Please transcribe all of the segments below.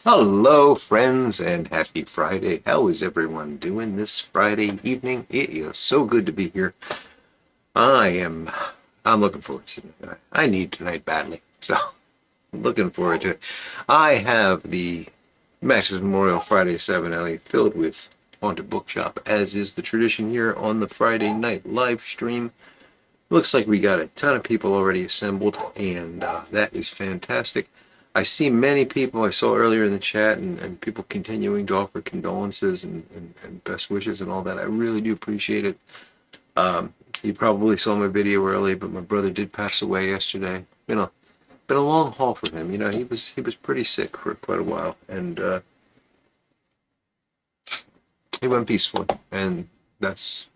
Hello, friends, and happy Friday. How is everyone doing this Friday evening? It is so good to be here. I am, I'm looking forward to it. I need tonight badly, so I'm looking forward to it. I have the Max's Memorial Friday 7 alley filled with Haunted Bookshop, as is the tradition here on the Friday night live stream. Looks like we got a ton of people already assembled, and that is fantastic. I see many people I saw earlier in the chat and people continuing to offer condolences and best wishes and all that. I really do appreciate it. You probably saw my video early, but my brother did pass away yesterday. Been a long haul for him. He was pretty sick for quite a while, and he went peacefully, and that's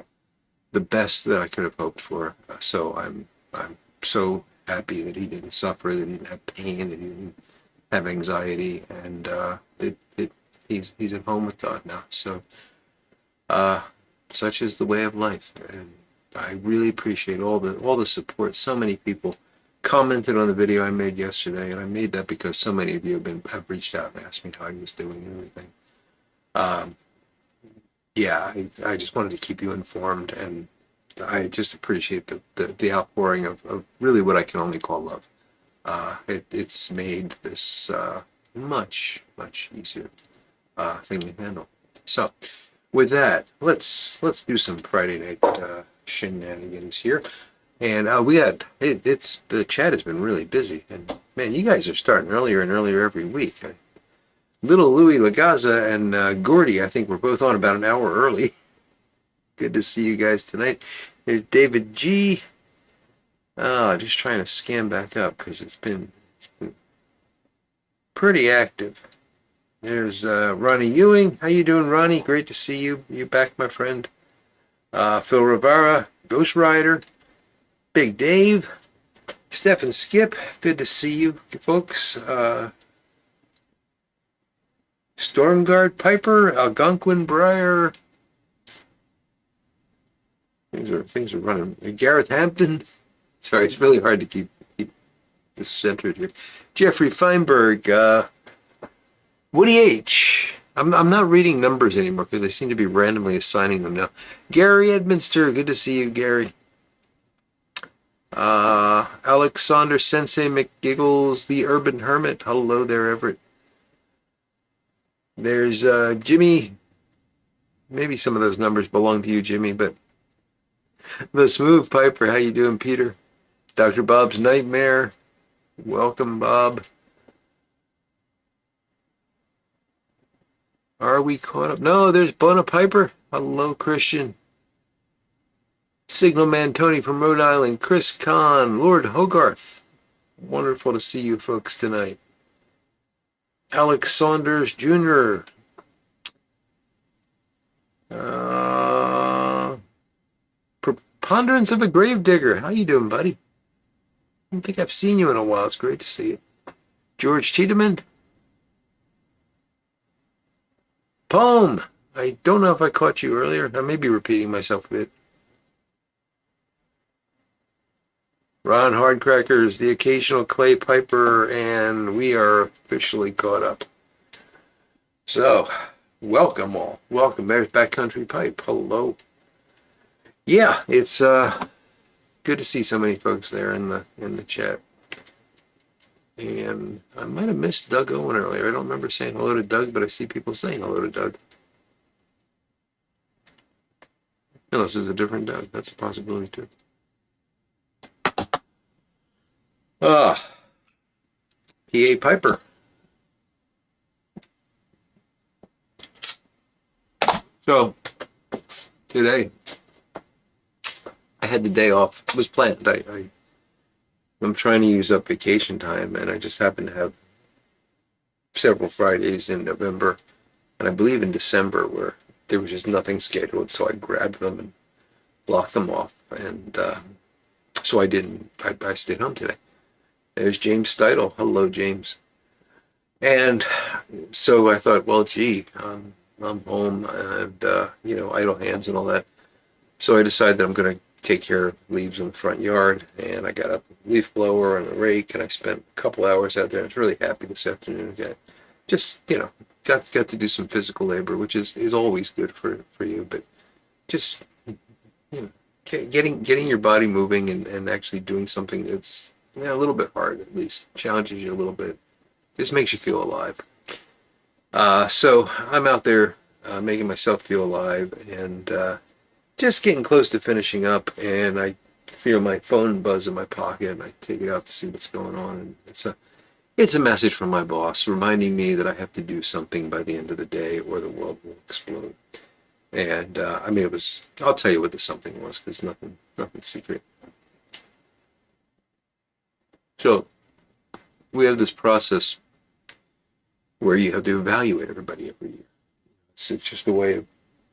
the best that I could have hoped for. So I'm so happy that he didn't suffer, that he didn't have pain, that he didn't have anxiety, and he's at home with God now. So such is the way of life, and I really appreciate all the support. So many people commented on the video I made yesterday, and I made that because so many of you have reached out and asked me how I was doing and everything. Yeah, I just wanted to keep you informed, and I just appreciate the outpouring of really what I can only call love. It's made this much easier thing to handle. So, with that, let's do some Friday night shenanigans here. And it's the chat has been really busy, and man, you guys are starting earlier and earlier every week. Little Louis Lagaza and Gordy, I think we're both on about an hour early. Good to see you guys tonight. There's David G. Just trying to scan back up because it's been pretty active. There's Ronnie Ewing. How you doing, Ronnie? Great to see you. You back, my friend. Phil Rivera, Ghost Rider, Big Dave, Steph and Skip. Good to see you, folks. Stormguard Piper, Algonquin Briar. Things are running. Gareth Hampton. Sorry, it's really hard to keep this centered here. Jeffrey Feinberg, Woody H. I'm not reading numbers anymore because they seem to be randomly assigning them now. Gary Edminster, good to see you, Gary. Alexander Sensei McGiggles, the Urban Hermit. Hello there, Everett. There's Jimmy. Maybe some of those numbers belong to you, Jimmy, but the Smooth Piper. How you doing, Peter? Dr. Bob's Nightmare. Welcome, Bob. Are we caught up? No, there's Bona Piper. Hello, Christian. Signal Man Tony from Rhode Island. Chris Kahn. Lord Hogarth. Wonderful to see you folks tonight. Alex Saunders Jr. Preponderance of a Gravedigger. How you doing, buddy? I don't think I've seen you in a while. It's great to see you. George Cheeteman. Poem. I don't know if I caught you earlier. I may be repeating myself a bit. Ron Hardcrackers, the occasional Clay Piper, and we are officially caught up. So, welcome all. Welcome. There's Backcountry Pipe. Hello. Yeah, it's good to see so many folks there in the chat. And I might have missed Doug Owen earlier. I don't remember saying hello to Doug, but I see people saying hello to Doug. Unless it's a different Doug. That's a possibility too. P.A. Piper. So, today, I had the day off. It was planned. I'm trying to use up vacation time, and I just happen to have several Fridays in November, and I believe in December, where there was just nothing scheduled, so I grabbed them and blocked them off, and so I stayed home today. There's James Steidle. Hello, James. And so I thought, well, gee, I'm home and, idle hands and all that. So I decided that I'm going to take care of leaves in the front yard. And I got a leaf blower and a rake, and I spent a couple hours out there. I was really happy this afternoon. I got just, got to do some physical labor, which is always good for you, but just, getting your body moving and actually doing something that's, a little bit hard, at least challenges you a little bit, just makes you feel alive. So I'm out there making myself feel alive, and just getting close to finishing up, and I feel my phone buzz in my pocket, and I take it out to see what's going on, and it's a message from my boss reminding me that I have to do something by the end of the day or the world will explode. And I'll tell you what the something was, because nothing's secret. So we have this process where you have to evaluate everybody every year. It's just a way of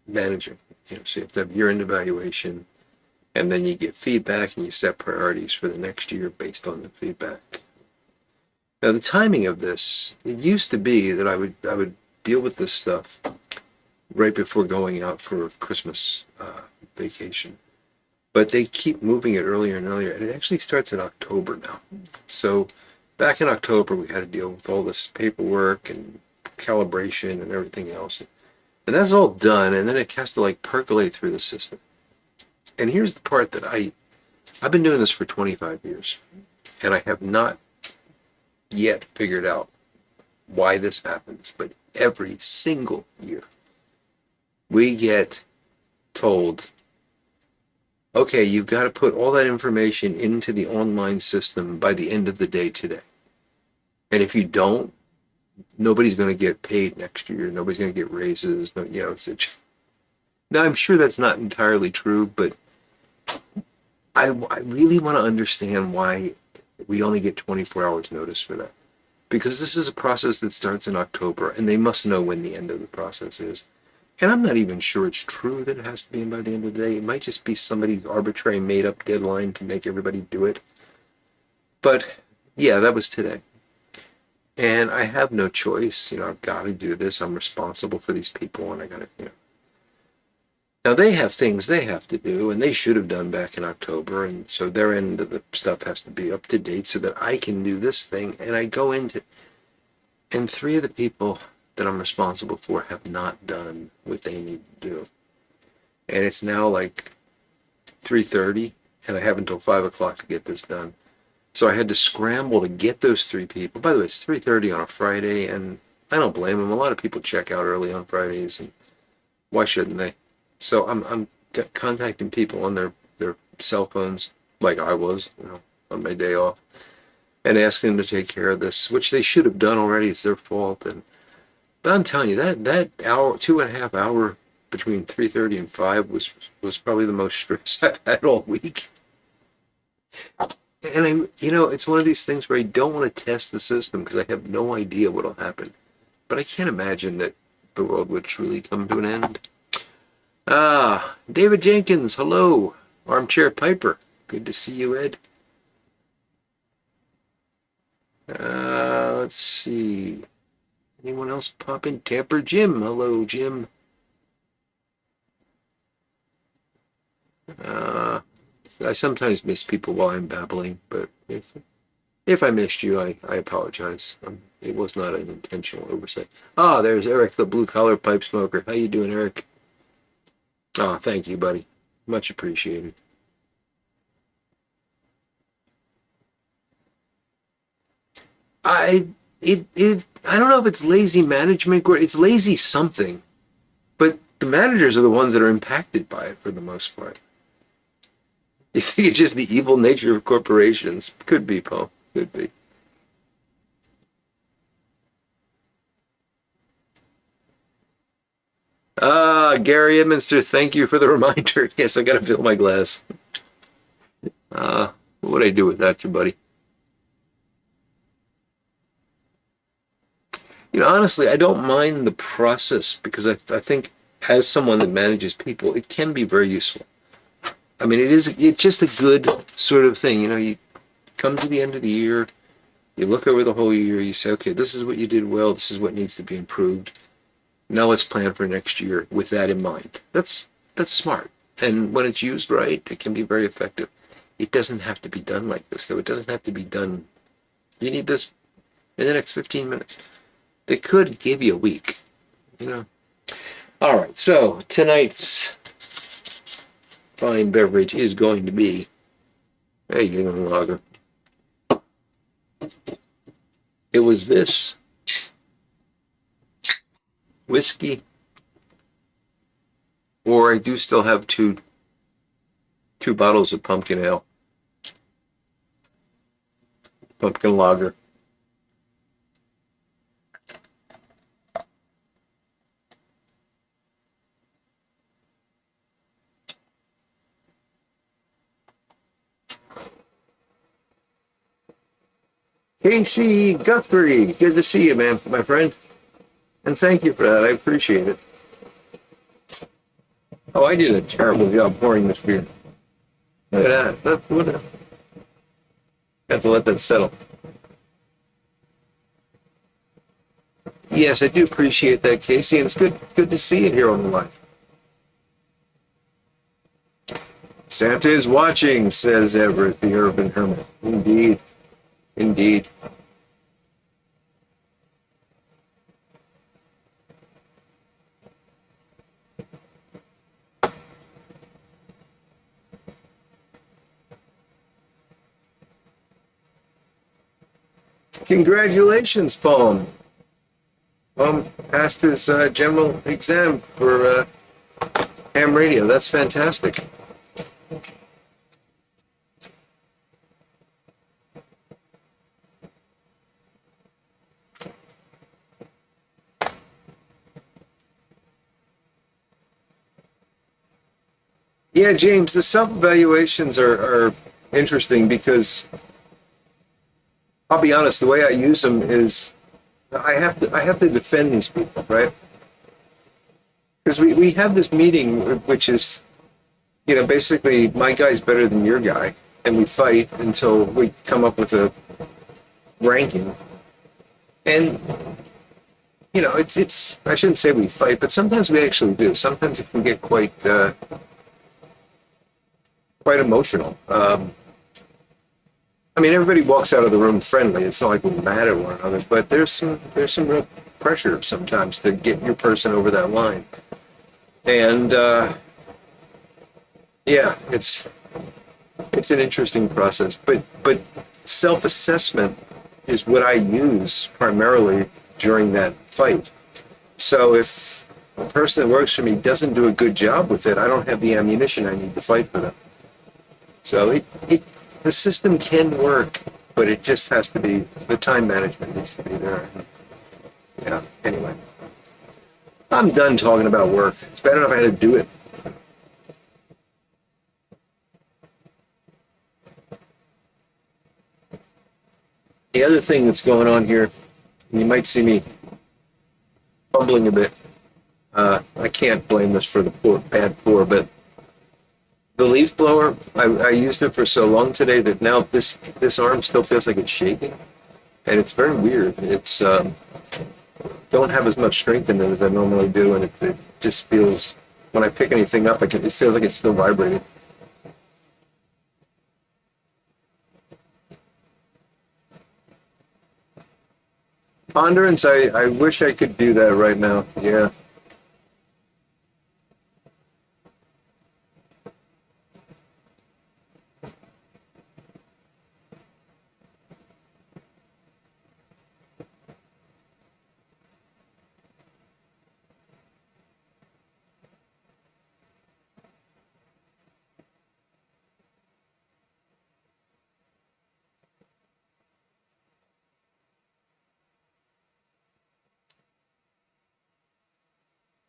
managing. So you have to have year-end evaluation, and then you get feedback and you set priorities for the next year based on the feedback. Now the timing of this, it used to be that I would deal with this stuff right before going out for Christmas vacation. But they keep moving it earlier and earlier, and it actually starts in October now. So back in October, we had to deal with all this paperwork and calibration and everything else. And that's all done, and then it has to percolate through the system. And here's the part that I've been doing this for 25 years, and I have not yet figured out why this happens. But every single year, we get told, okay, you've got to put all that information into the online system by the end of the day today. And if you don't, nobody's going to get paid next year. Nobody's going to get raises. Now, I'm sure that's not entirely true, but I really want to understand why we only get 24 hours notice for that. Because this is a process that starts in October, and they must know when the end of the process is. And I'm not even sure it's true that it has to be in by the end of the day. It might just be somebody's arbitrary made-up deadline to make everybody do it. But, yeah, that was today. And I have no choice. I've got to do this. I'm responsible for these people, and I got to, Now, they have things they have to do, and they should have done back in October, and so their end of the stuff has to be up to date so that I can do this thing. And I go into, and 3 of the people that I'm responsible for have not done what they need to do. And it's now 3:30, and I have until 5 o'clock to get this done. So I had to scramble to get those 3 people. By the way, it's 3:30 on a Friday, and I don't blame them. A lot of people check out early on Fridays, and why shouldn't they? So I'm contacting people on their cell phones, like I was, on my day off, and asking them to take care of this, which they should have done already. It's their fault. But I'm telling you, that hour, 2.5 hour between 3:30 and 5 was probably the most stress I've had all week. And it's one of these things where I don't want to test the system because I have no idea what'll happen. But I can't imagine that the world would truly come to an end. David Jenkins, hello. Armchair Piper, good to see you, Ed. Let's see. Anyone else pop in? Tamper Jim, hello, Jim. I sometimes miss people while I'm babbling, but if I missed you, I apologize. It was not an intentional oversight. There's Eric, the blue-collar pipe smoker. How you doing, Eric? Thank you, buddy. Much appreciated. I don't know if it's lazy management or it's lazy something, but the managers are the ones that are impacted by it for the most part. You think it's just the evil nature of corporations? Could be, Paul. Could be. Gary Edminster, thank you for the reminder. Yes, I gotta fill my glass. What would I do without you, buddy? Honestly, I don't mind the process because I think as someone that manages people, it can be very useful. It's just a good sort of thing. You come to the end of the year, you look over the whole year, you say, okay, this is what you did well, this is what needs to be improved. Now let's plan for next year with that in mind. That's smart. And when it's used right, it can be very effective. It doesn't have to be done like this, though. It doesn't have to be done. You need this in the next 15 minutes. They could give you a week, you know. All right, so tonight's fine beverage is going to be a Yingling lager. It was this whiskey, or I do still have two bottles of pumpkin ale, pumpkin lager. Casey Guthrie, good to see you, man, my friend. And thank you for that. I appreciate it. Oh, I did a terrible job pouring this beer. Look at that. Got to let that settle. Yes, I do appreciate that, Casey, and it's good to see you here on the line. Santa is watching, says Everett, the urban hermit. Indeed. Indeed. Congratulations, Paul. Passed his general exam for ham radio. That's fantastic. Yeah, James, the self-evaluations are interesting because I'll be honest, the way I use them is I have to defend these people, right? Because we have this meeting which is, basically my guy's better than your guy, and we fight until we come up with a ranking. And it's I shouldn't say we fight, but sometimes we actually do. Sometimes it can get quite emotional. Everybody walks out of the room friendly. It's not like we're mad at one another, but there's some real pressure sometimes to get your person over that line. And it's an interesting process. But self-assessment is what I use primarily during that fight. So if a person that works for me doesn't do a good job with it, I don't have the ammunition I need to fight for them. So the system can work, but it just has to be, the time management needs to be there. Yeah, anyway. I'm done talking about work. It's bad enough I had to do it. The other thing that's going on here, and you might see me fumbling a bit. I can't blame this for the bad pour, but the leaf blower, I used it for so long today that now this arm still feels like it's shaking, and it's very weird. It's don't have as much strength in it as I normally do, and it just feels, when I pick anything up, it feels like it's still vibrating. Ponderance, I wish I could do that right now. Yeah.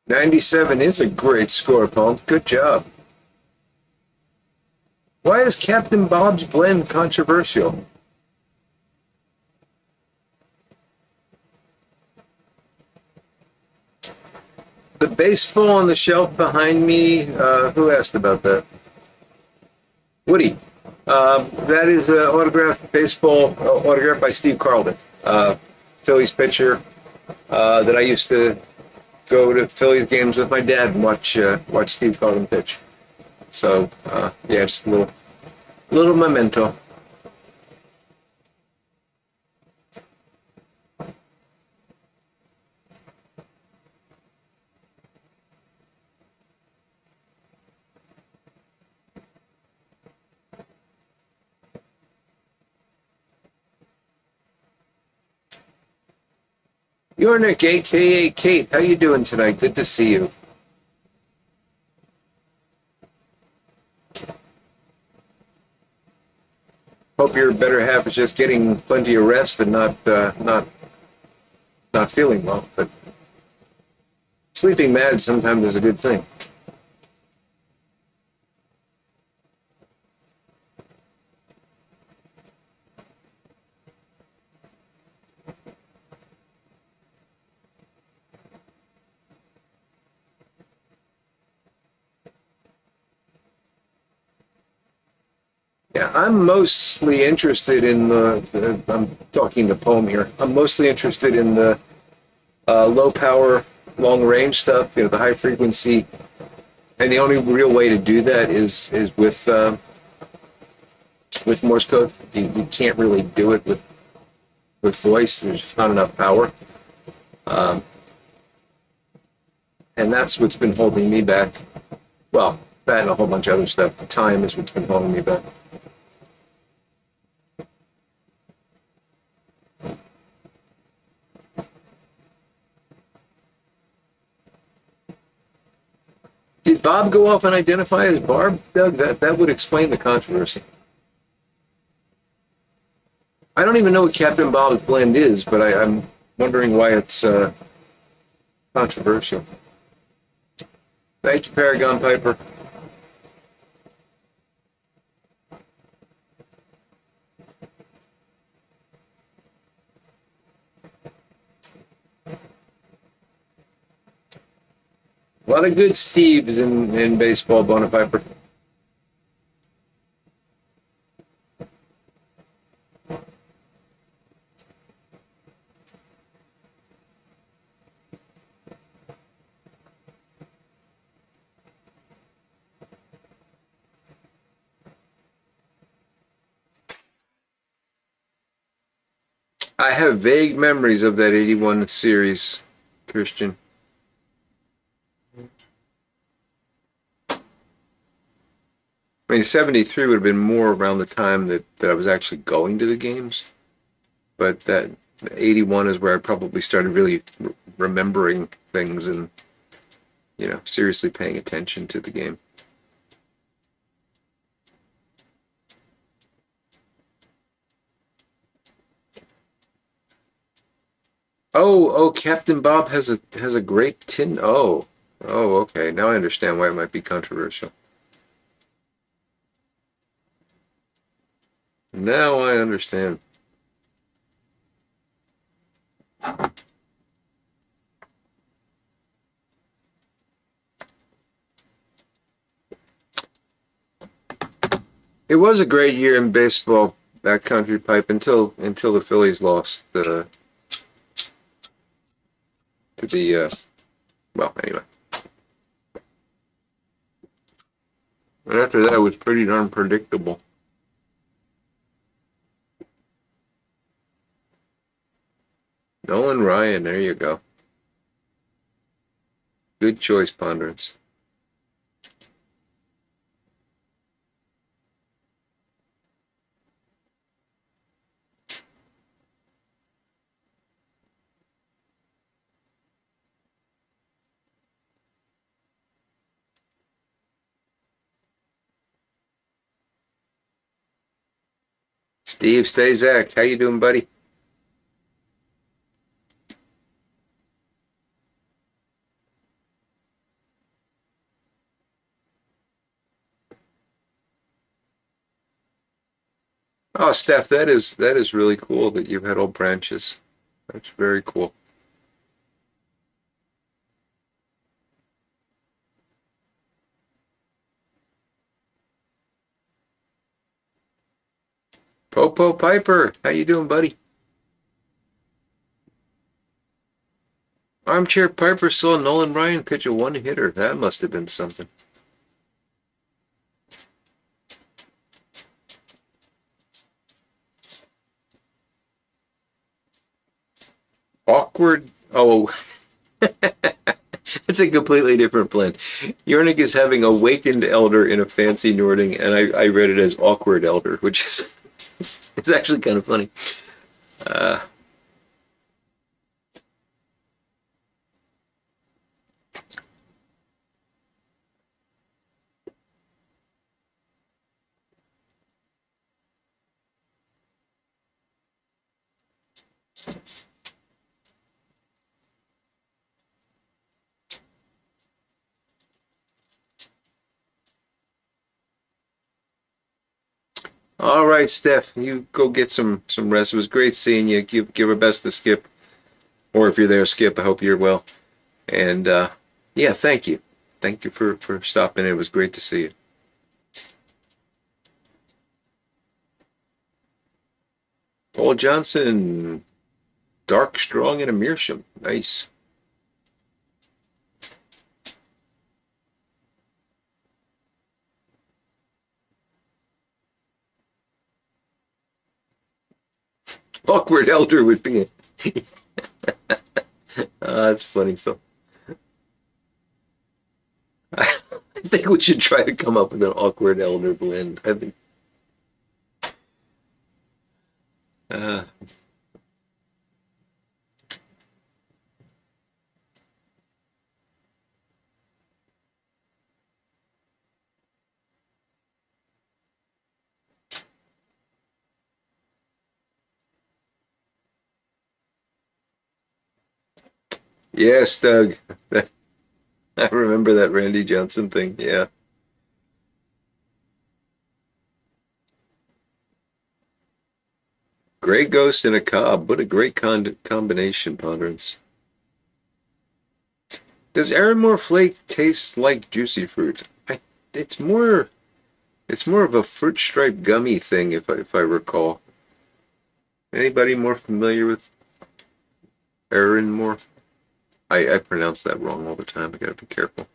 '97 is a great score, Paul. Good job. Why is Captain Bob's blend controversial? The baseball on the shelf behind me, who asked about that? Woody. That is an autographed baseball, autographed by Steve Carlton, Phillies pitcher, that I used to go to Phillies games with my dad and watch Steve Carlton pitch. So, just a little memento. You're Nick, aka Kate. How you doing tonight? Good to see you. Hope your better half is just getting plenty of rest and not feeling well. But sleeping mad sometimes is a good thing. Yeah, I'm mostly interested in I'm talking the poem here. I'm mostly interested in the low power, long range stuff. The high frequency, and the only real way to do that is with Morse code. You can't really do it with voice. There's just not enough power, um, and that's what's been holding me back. Well, that and a whole bunch of other stuff. Time is what's been holding me back. Did Bob go off and identify as Barb, Doug? That would explain the controversy. I don't even know what Captain Bob's blend is, but I'm wondering why it's controversial. Thank you, Paragon Piper. A lot of good Steves in baseball, Bonapiper. I have vague memories of that 81 series, Christian. I mean, 73 would have been more around the time that I was actually going to the games. But that 81 is where I probably started really remembering things and, seriously paying attention to the game. Oh, Captain Bob has a grape tin. Oh, okay. Now I understand why it might be controversial. Now I understand. It was a great year in baseball, backcountry pipe, until the Phillies lost to the well, anyway. And after that, it was pretty darn predictable. Nolan Ryan, there you go. Good choice, Ponderance. Steve Stazak, how you doing, buddy? Oh, Steph, that is really cool that you've had old branches. That's very cool. Popo Piper, how you doing, buddy? Armchair Piper saw Nolan Ryan pitch a one-hitter. That must have been something. Awkward. Oh, it's a completely different blend. Yernik is having awakened elder in a fancy Nording, and I read it as awkward elder, which is it's actually kind of funny. Uh, All right, Steph, you go get some rest. It was great seeing you. Give our best to Skip, or if you're there, Skip. I hope you're well. And yeah, thank you. Thank you for stopping in. It was great to see you. Paul Johnson, dark, strong, and a meerschaum. Nice. Awkward elder would be it. That's funny, Phil. I think we should try to come up with an awkward elder blend. I think. Uh, yes, Doug. I remember that Randy Johnson thing. Yeah. Gray Ghost and a Cobb. What a great combination, Ponderance. Does Aramore Flake taste like juicy fruit? It's more it's more of a fruit stripe gummy thing if I recall. Anybody more familiar with Aranmore? I pronounce that wrong all the time. I gotta be careful.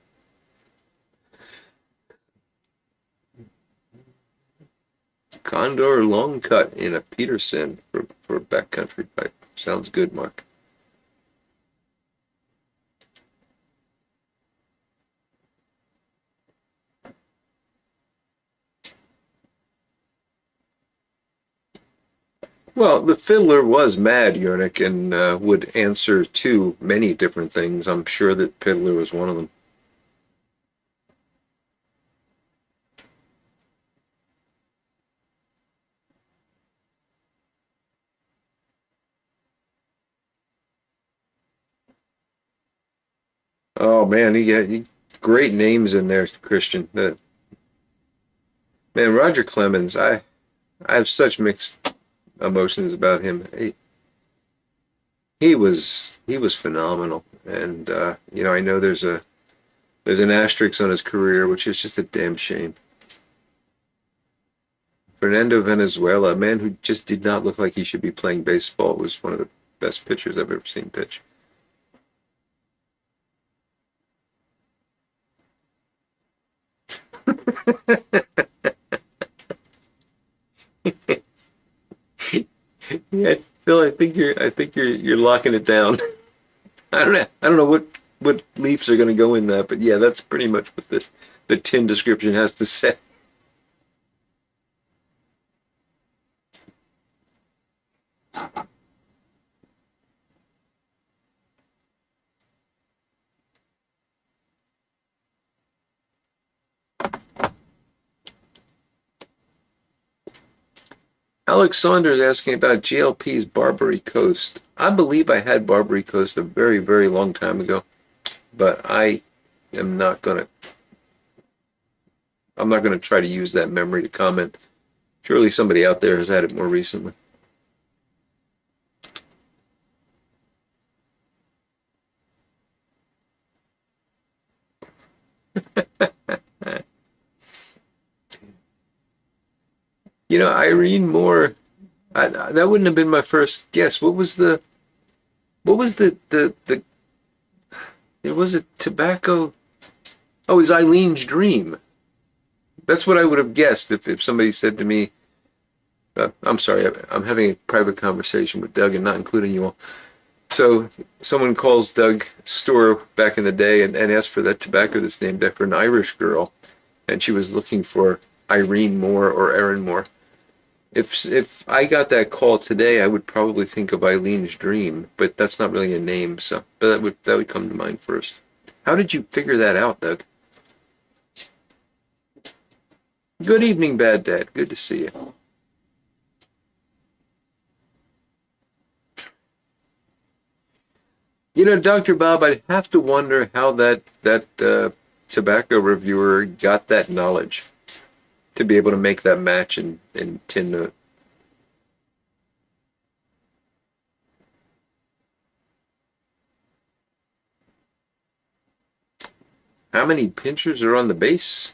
Condor long cut in a Peterson for backcountry pipe. Sounds good, Mark. Well, the fiddler was mad, Yernick, and would answer to many different things. I'm sure that Fiddler was one of them. Oh man, he great names in there, Christian. Man, Roger Clemens, I have such mixed emotions about him. He was phenomenal, and I know there's an asterisk on his career, which is just a damn shame. Fernando Venezuela, a man who just did not look like he should be playing baseball, was one of the best pitchers I've ever seen pitch. Yeah, Phil, I think you're locking it down. I don't know what Leafs are going to go in that, but yeah, that's pretty much what the tin description has to say. Alex Saunders asking about GLP's Barbary Coast. I believe I had Barbary Coast a very, very long time ago, but am not gonna I'm not gonna try to use that memory to comment. Surely somebody out there has had it more recently. Irene Moore. That wouldn't have been my first guess. What was the it was a tobacco. Oh, it was Eileen's Dream. That's what I would have guessed if somebody said to me, I'm sorry, I'm having a private conversation with Doug and not including you all. So someone calls Doug store back in the day and asks for that tobacco that's named after an Irish girl, and she was looking for Irene Moore or Erin Moore. If I got that call today, I would probably think of Eileen's Dream, but that's not really a name, so but that would come to mind first. How did you figure that out, Doug? Good evening, Bad Dad. Good to see you. Dr. Bob, I have to wonder how that tobacco reviewer got that knowledge to be able to make that match in tin note. How many pinchers are on the base?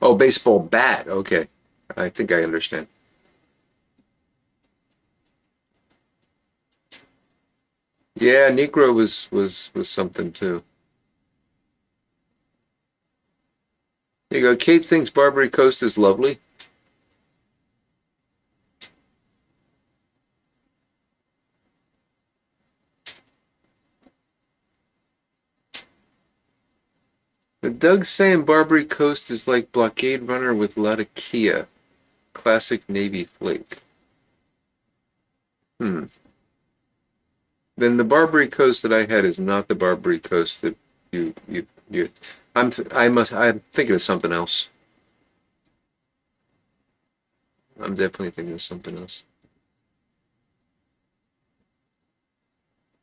Oh, baseball bat. Okay. I think I understand. Yeah, Negro was something too. There you go. Kate thinks Barbary Coast is lovely. But Doug's saying Barbary Coast is like Blockade Runner with Latakia. Classic Navy flake. Hmm. Then the Barbary Coast that I had is not the Barbary Coast that you. I'm thinking of something else. I'm definitely thinking of something else.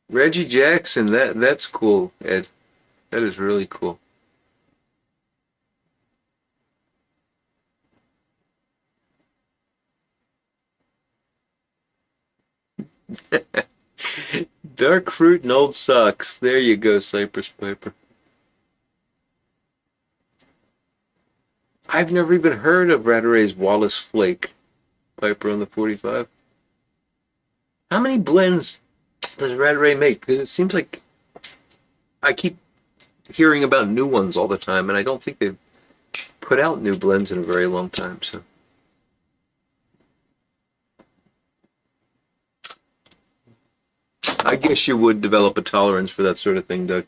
Reggie Jackson, that's cool, Ed. That is really cool. Dark fruit and old socks. There you go, Cypress Piper. I've never even heard of Rattay's Wallace Flake Piper on the 45. How many blends does Rattay make? Because it seems like I keep hearing about new ones all the time, and I don't think they've put out new blends in a very long time. So I guess you would develop a tolerance for that sort of thing, Doug.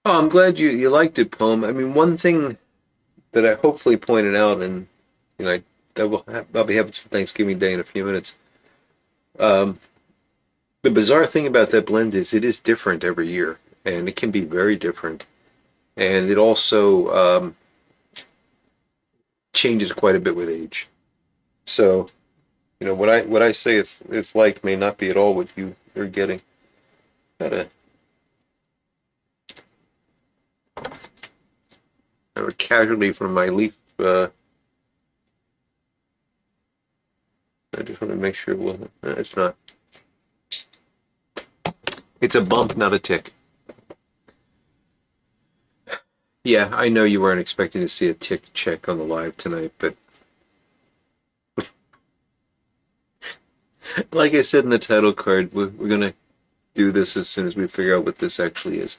Oh, I'm glad you liked it, Poem. I mean, one thing that I hopefully pointed out, and I'll be having some Thanksgiving Day in a few minutes. Um, the bizarre thing about that blend is it is different every year, and it can be very different, and it also changes quite a bit with age. So, what I say it's like may not be at all what you're getting. Got a casualty from my leaf. I just want to make sure it wasn't. It's not. It's a bump, not a tick. Yeah, I know you weren't expecting to see a tick check on the live tonight, but like I said in the title card, we're gonna do this as soon as we figure out what this actually is.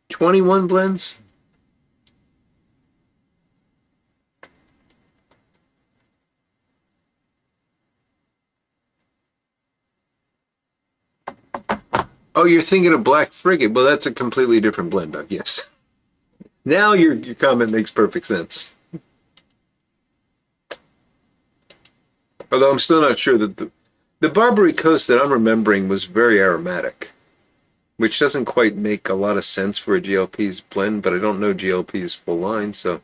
$21 blends? Oh, you're thinking of Black Frigate. Well, that's a completely different blend, Doug. Yes. Now your comment makes perfect sense. Although I'm still not sure that the Barbary Coast that I'm remembering was very aromatic, which doesn't quite make a lot of sense for a GLP's blend, but I don't know GLP's full line, so.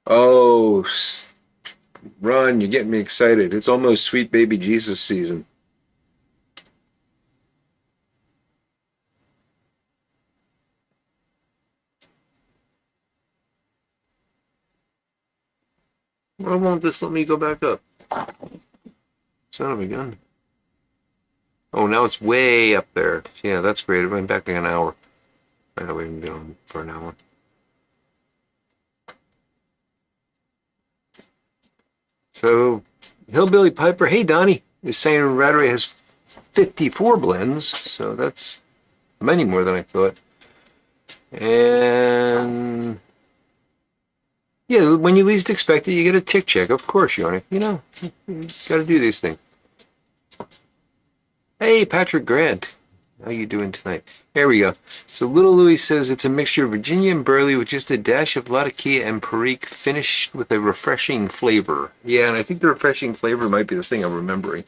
Oh, Ron, you're getting me excited. It's almost Sweet Baby Jesus season. Why won't this let me go back up? Son of a gun. Oh, now it's way up there. Yeah, that's great. It went back like an hour. I know we haven't been on for an hour. So, Hillbilly Piper, hey Donnie, is saying Rattray has 54 blends, so that's many more than I thought. And yeah, when you least expect it, you get a tick check. Of course, Yoni. You know, you got to do these things. Hey, Patrick Grant. How you doing tonight? Here we go. So Little Louis says it's a mixture of Virginia and Burley with just a dash of Latakia and Perique finished with a refreshing flavor. Yeah, and I think the refreshing flavor might be the thing I'm remembering.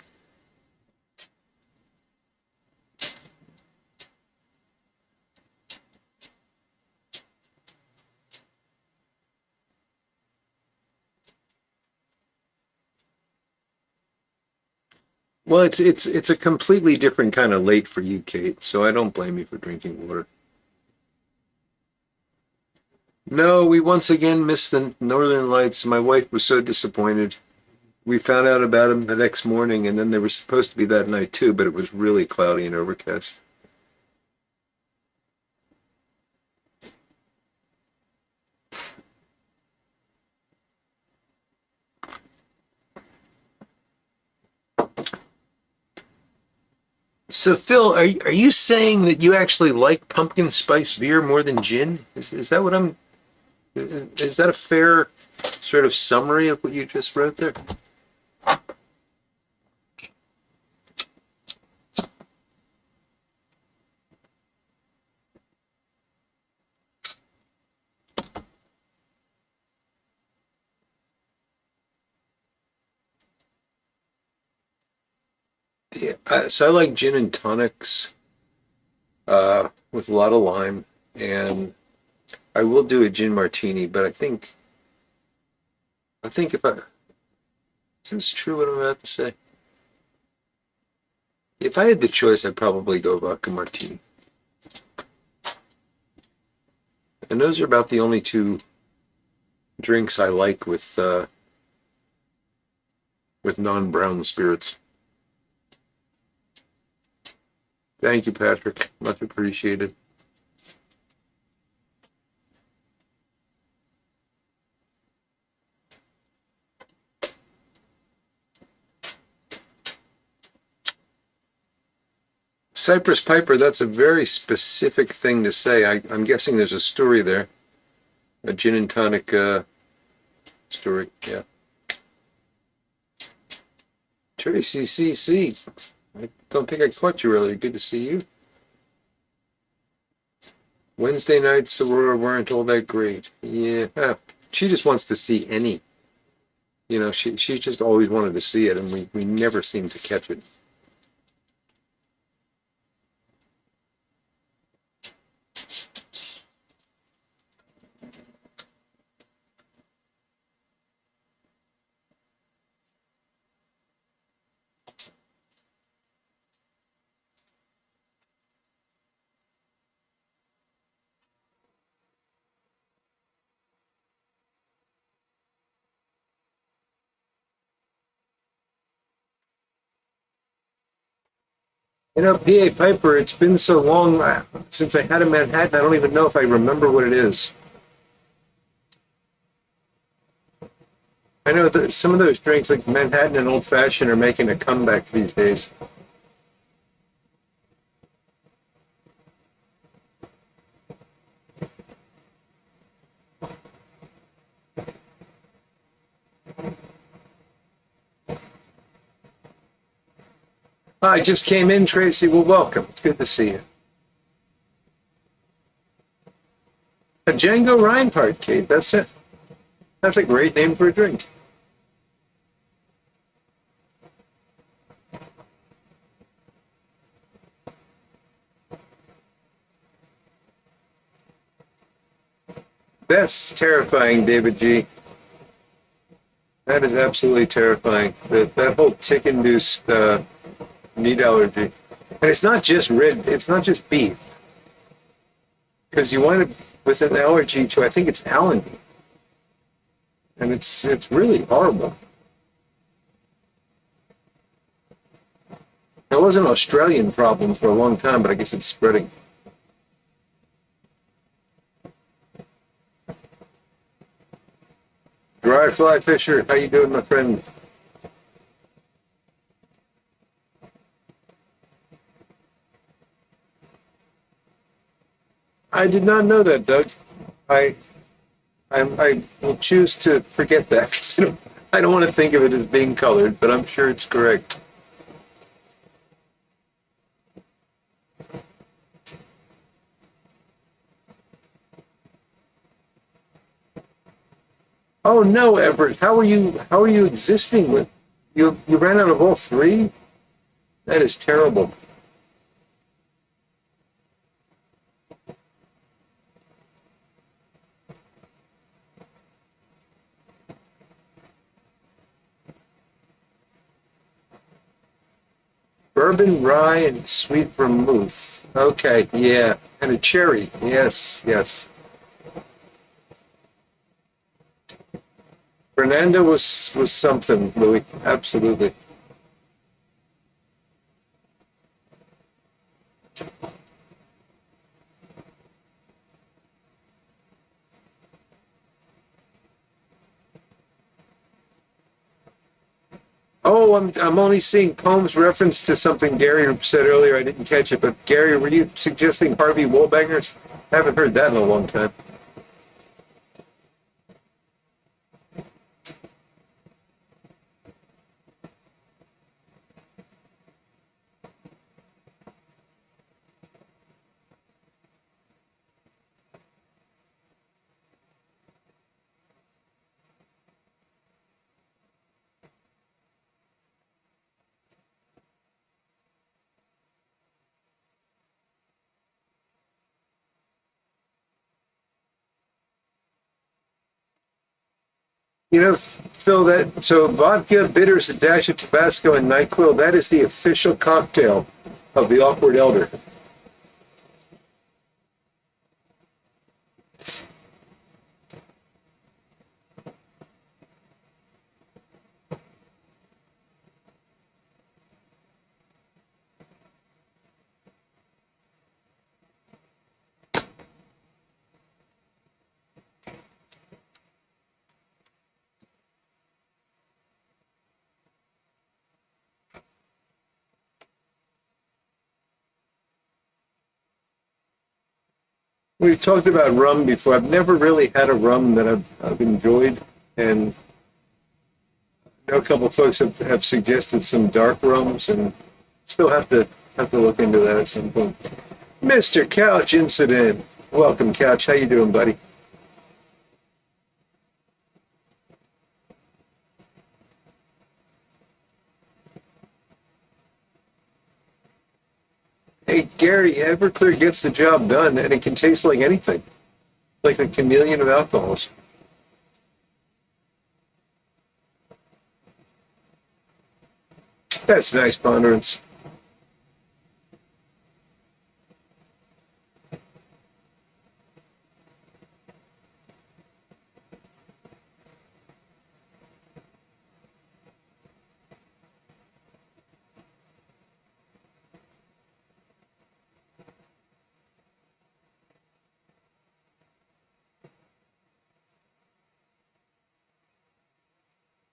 Well, it's a completely different kind of late for you, Kate, so I don't blame you for drinking water. No, we once again missed the Northern Lights. My wife was so disappointed. We found out about them the next morning, and then they were supposed to be that night too, but it was really cloudy and overcast. So, Phil, are you saying that you actually like pumpkin spice beer more than gin? Is that what I'm? Is that a fair sort of summary of what you just wrote there? Yeah, so I like gin and tonics with a lot of lime, and I will do a gin martini. But I think if I is this true what I'm about to say? If I had the choice, I'd probably go vodka martini. And those are about the only two drinks I like with non-brown spirits. Thank you, Patrick. Much appreciated. Cypress Piper, that's a very specific thing to say. I'm guessing there's a story there. A gin and tonic story, yeah. Tracy CC. I don't think I caught you earlier. Good to see you. Wednesday nights Aurora weren't all that great. Yeah, she just wants to see any. You know, she just always wanted to see it, and we never seem to catch it. You know, PA Piper, it's been so long since I had a Manhattan, I don't even know if I remember what it is. I know that some of those drinks, like Manhattan and Old Fashioned, are making a comeback these days. I just came in, Tracy. Well, welcome. It's good to see you. A Django Reinhardt, Kate. That's it. That's a great name for a drink. That's terrifying, David G. That is absolutely terrifying. That whole tick-induced meat allergy, and it's not just red. It's not just beef, because you wind up with an allergy to, I think it's algae, and it's really horrible. That was an Australian problem for a long time, but I guess it's spreading. Dry Fly Fisher, how you doing, my friend? I did not know that, Doug. I I will choose to forget that because I don't want to think of it as being colored, but I'm sure it's correct. Oh no, Everett, how are you existing with you ran out of all three? That is terrible. Bourbon, rye, and sweet vermouth. Okay, yeah. And a cherry. Yes, yes. Fernando was something, Louis. Absolutely. Oh, I'm only seeing Poems reference to something Gary said earlier. I didn't catch it, but Gary, were you suggesting Harvey Wallbangers? Haven't heard that in a long time. You know, Phil, that so vodka, bitters, a dash of Tabasco, and NyQuil, that is the official cocktail of the Awkward Elder. We've talked about rum before. I've never really had a rum that I've enjoyed, and I know a couple of folks have suggested some dark rums, and still have to look into that at some point. Mr. Couch Incident, welcome, Couch. How you doing, buddy? Hey, Gary, Everclear gets the job done, and it can taste like anything, like a chameleon of alcohols. That's nice, Ponderance.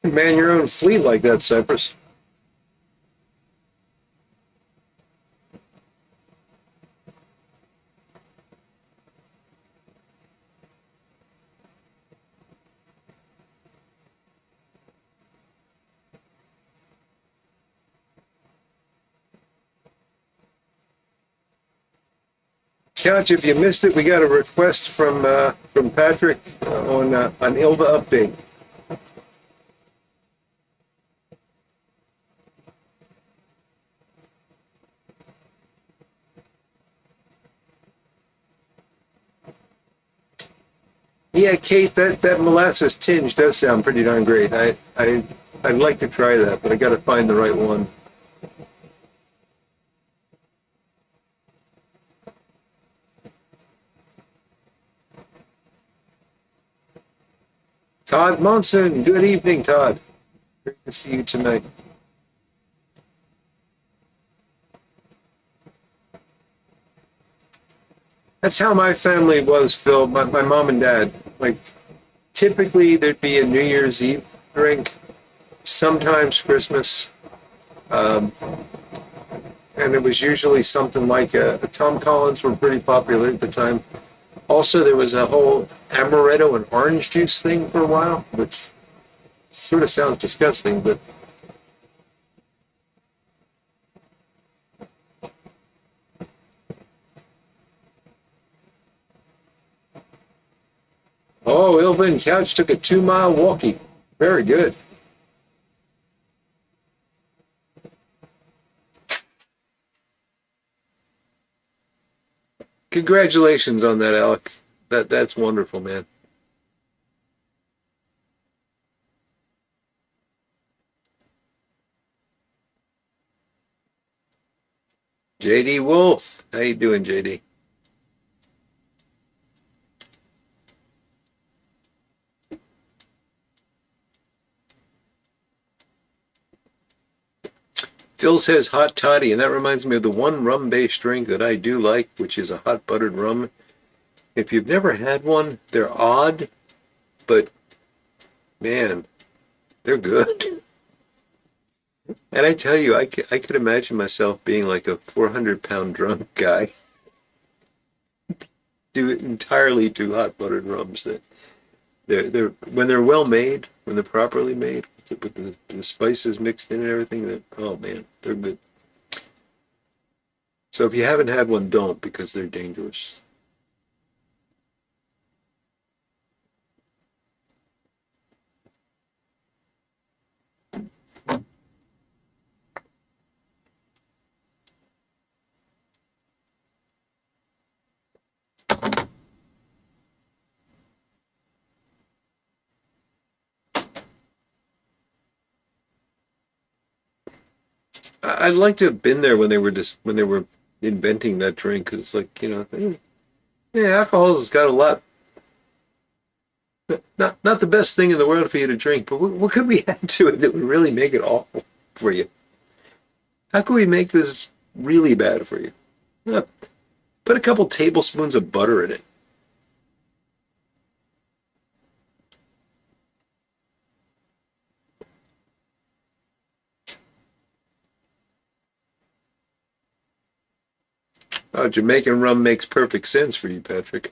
Man your own fleet like that, Cypress. Couch, if you missed it, we got a request from Patrick on an Ilva update. Yeah, Kate, that molasses tinge does sound pretty darn great. I'd like to try that, but I got to find the right one. Todd Monson, good evening, Todd. Great to see you tonight. That's how my family was, Phil. My mom and dad, like typically there'd be a New Year's Eve drink, sometimes Christmas, um, and it was usually something like a Tom Collins were pretty popular at the time. Also, there was a whole amaretto and orange juice thing for a while, which sort of sounds disgusting, but oh, Ilva and Couch took a 2 mile walkie. Very good. Congratulations on that, Alec. That's wonderful, man. JD Wolf, how you doing, JD? Phil says hot toddy, and that reminds me of the one rum-based drink that I do like, which is a hot buttered rum. If you've never had one, they're odd, but man, they're good. And I tell you, I could imagine myself being like a 400-pound drunk guy, do entirely to hot buttered rums. That they're when they're well made, when they're properly made, with the spices mixed in and everything. That oh man, they're good. So if you haven't had one, don't, because they're dangerous. I'd like to have been there when they were inventing that drink, because it's like, yeah, alcohol has got a lot. Not the best thing in the world for you to drink, but what could we add to it that would really make it awful for you? How can we make this really bad for you? Put a couple tablespoons of butter in it. Oh, Jamaican rum makes perfect sense for you, Patrick.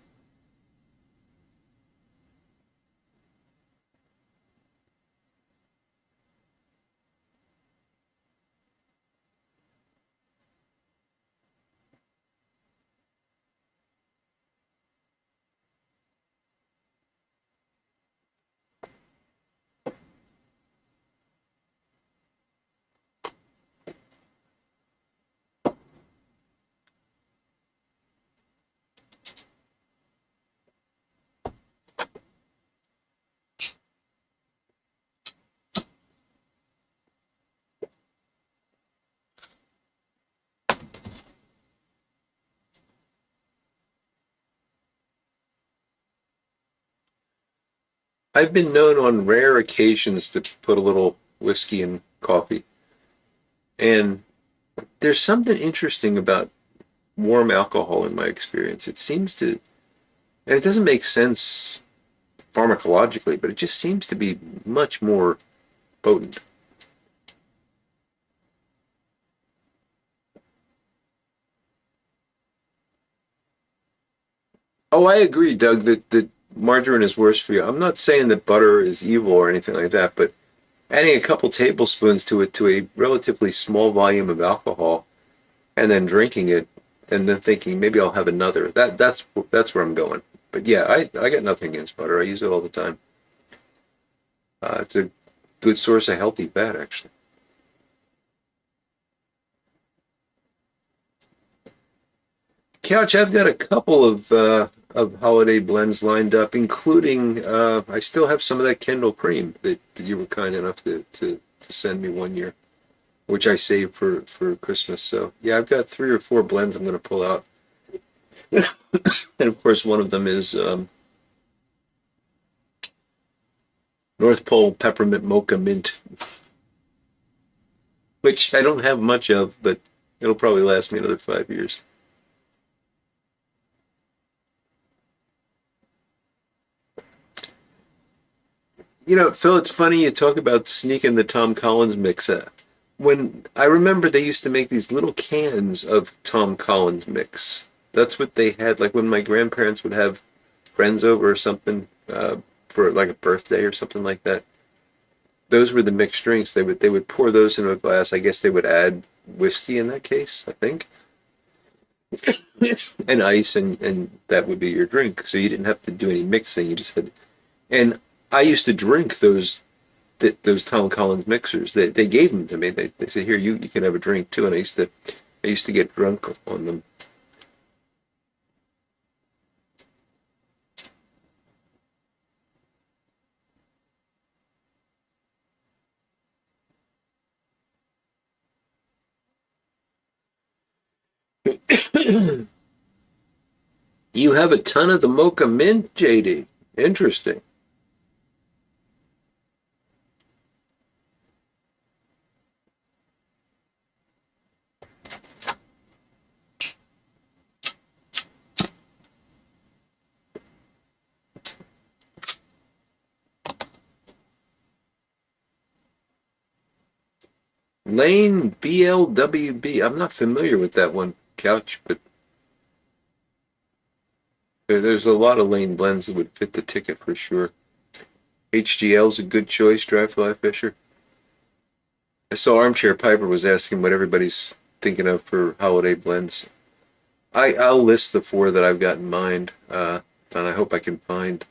I've been known on rare occasions to put a little whiskey in coffee. And there's something interesting about warm alcohol in my experience. It seems to, and it doesn't make sense pharmacologically, but it just seems to be much more potent. Oh, I agree, Doug, that margarine is worse for you. I'm not saying that butter is evil or anything like that, but adding a couple tablespoons to it, to a relatively small volume of alcohol, and then drinking it, and then thinking maybe I'll have another. That's where I'm going. But yeah, I got nothing against butter. I use it all the time. It's a good source of healthy fat, actually. Couch, I've got a couple of holiday blends lined up, including I still have some of that Kendall cream that you were kind enough to send me one year, which I saved for Christmas. So yeah, I've got 3 or 4 blends I'm going to pull out, and of course one of them is North Pole Peppermint Mocha Mint, which I don't have much of, but it'll probably last me another 5 years. Phil, it's funny you talk about sneaking the Tom Collins mix. When I remember they used to make these little cans of Tom Collins mix. That's what they had, like when my grandparents would have friends over or something for like a birthday or something like that. Those were the mixed drinks. They would pour those into a glass. I guess they would add whiskey in that case, I think, and ice, and that would be your drink. So you didn't have to do any mixing. You just had. And I used to drink those Tom Collins mixers. They gave them to me. They said, here, you can have a drink too. And I used to get drunk on them. You have a ton of the Mocha Mint, JD. Interesting. Lane BLWB. I'm not familiar with that one, Couch, but there's a lot of Lane blends that would fit the ticket for sure. HGL's a good choice, Dry Fly Fisher. I saw Armchair Piper was asking what everybody's thinking of for holiday blends. I'll list the four that I've got in mind, and I hope I can find.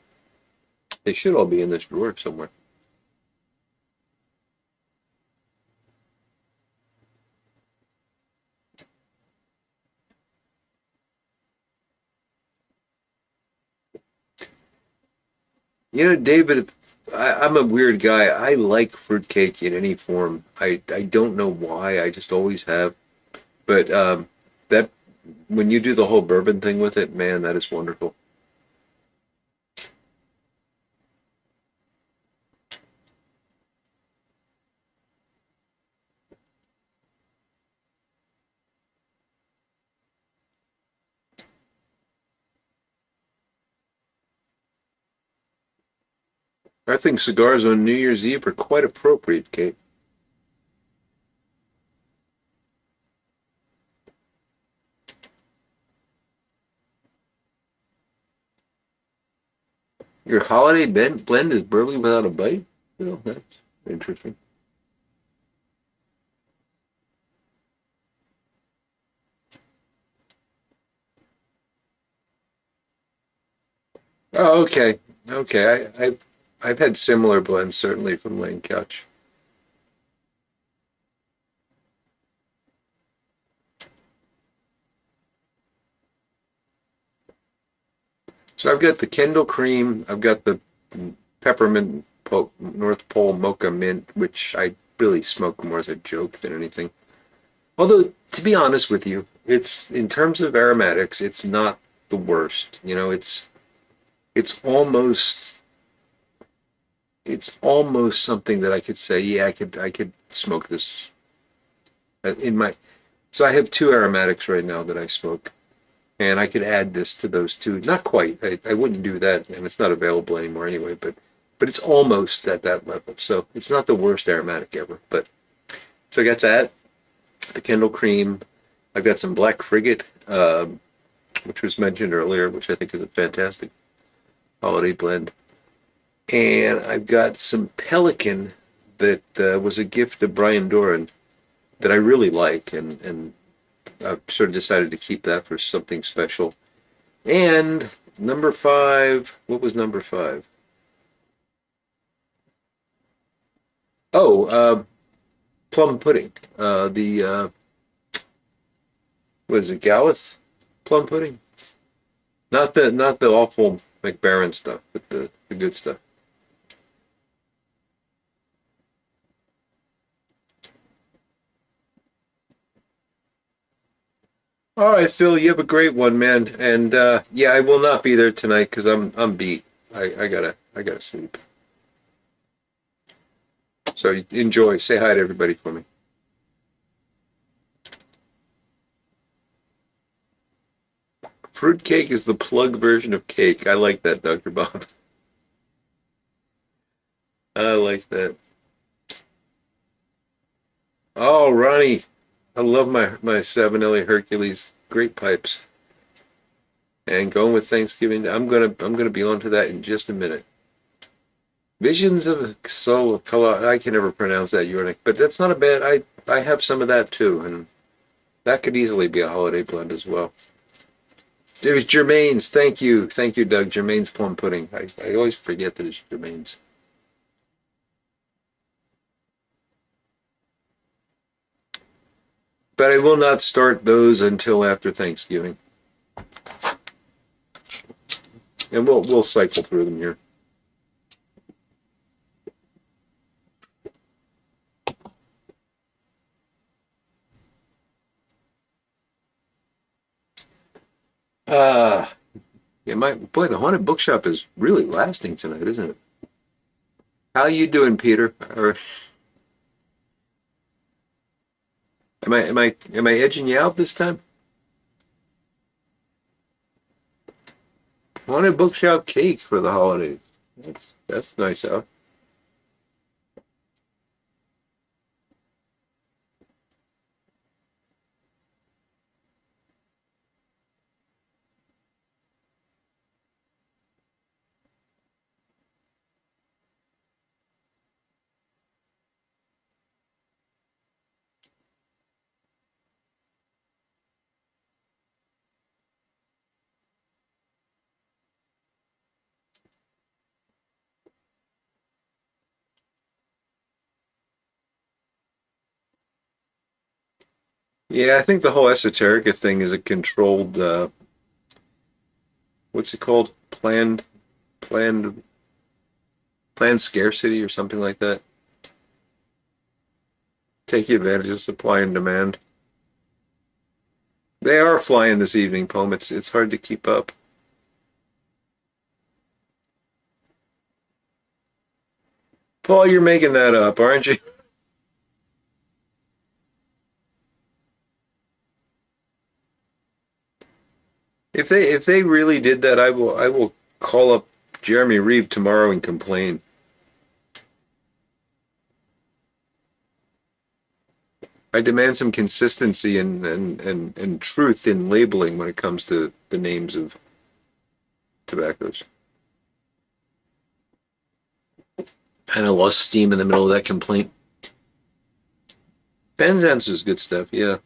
They should all be in this drawer somewhere. David, I'm a weird guy. I like fruitcake in any form. I don't know why. I just always have. But that when you do the whole bourbon thing with it, man, that is wonderful. I think cigars on New Year's Eve are quite appropriate, Kate. Your holiday blend is burley without a bite? That's interesting. Oh, okay. Okay. I've had similar blends, certainly from Lane Couch. So I've got the Kendall Cream, I've got the Peppermint North Pole Mocha Mint, which I really smoke more as a joke than anything. Although, to be honest with you, it's in terms of aromatics, it's not the worst. It's almost something that I could say, yeah, I could smoke this in my. So I have two aromatics right now that I smoke, and I could add this to those two. Not quite. I wouldn't do that, and it's not available anymore anyway. But it's almost at that level. So it's not the worst aromatic ever. But so I got that, the Kendall Cream. I've got some Black Frigate, which was mentioned earlier, which I think is a fantastic holiday blend. And I've got some Pelican that was a gift to Brian Doran that I really like, and I've sort of decided to keep that for something special. And number five, what was number five? Oh, plum pudding. The what is it, Galleth plum pudding? Not the awful McBaron stuff, but the good stuff. All right, Phil, you have a great one, man. And yeah, I will not be there tonight because I'm beat. I gotta sleep. So enjoy. Say hi to everybody for me. Fruitcake is the plug version of cake. I like that, Dr. Bob. I like that. Oh, Ronnie, I love my Savinelli Hercules. Great pipes. And going with Thanksgiving, I'm gonna be on to that in just a minute. Visions of Soul Color. I can never pronounce that Uranic, but that's not a bad. I have some of that too, and that could easily be a holiday blend as well. It was Germain's. Thank you, Doug. Germain's plum pudding. I always forget that it's Germain's. But I will not start those until after Thanksgiving, and we'll cycle through them here. Uh yeah, my boy, the haunted bookshop is really lasting tonight, isn't it? How you doing, Peter? Or am I edging you out this time? Haunted bookshop cake for the holidays. That's nice, huh? Yeah, I think the whole esoterica thing is a controlled what's it called? Planned planned scarcity or something like that. Taking advantage of supply and demand. They are flying this evening, Poem. It's hard to keep up. Paul, you're making that up, aren't you? If they really did that, I will call up Jeremy Reeve tomorrow and complain. I demand some consistency and truth in labeling when it comes to the names of tobaccos. Kind of lost steam in the middle of that complaint. Penzance is good stuff, yeah.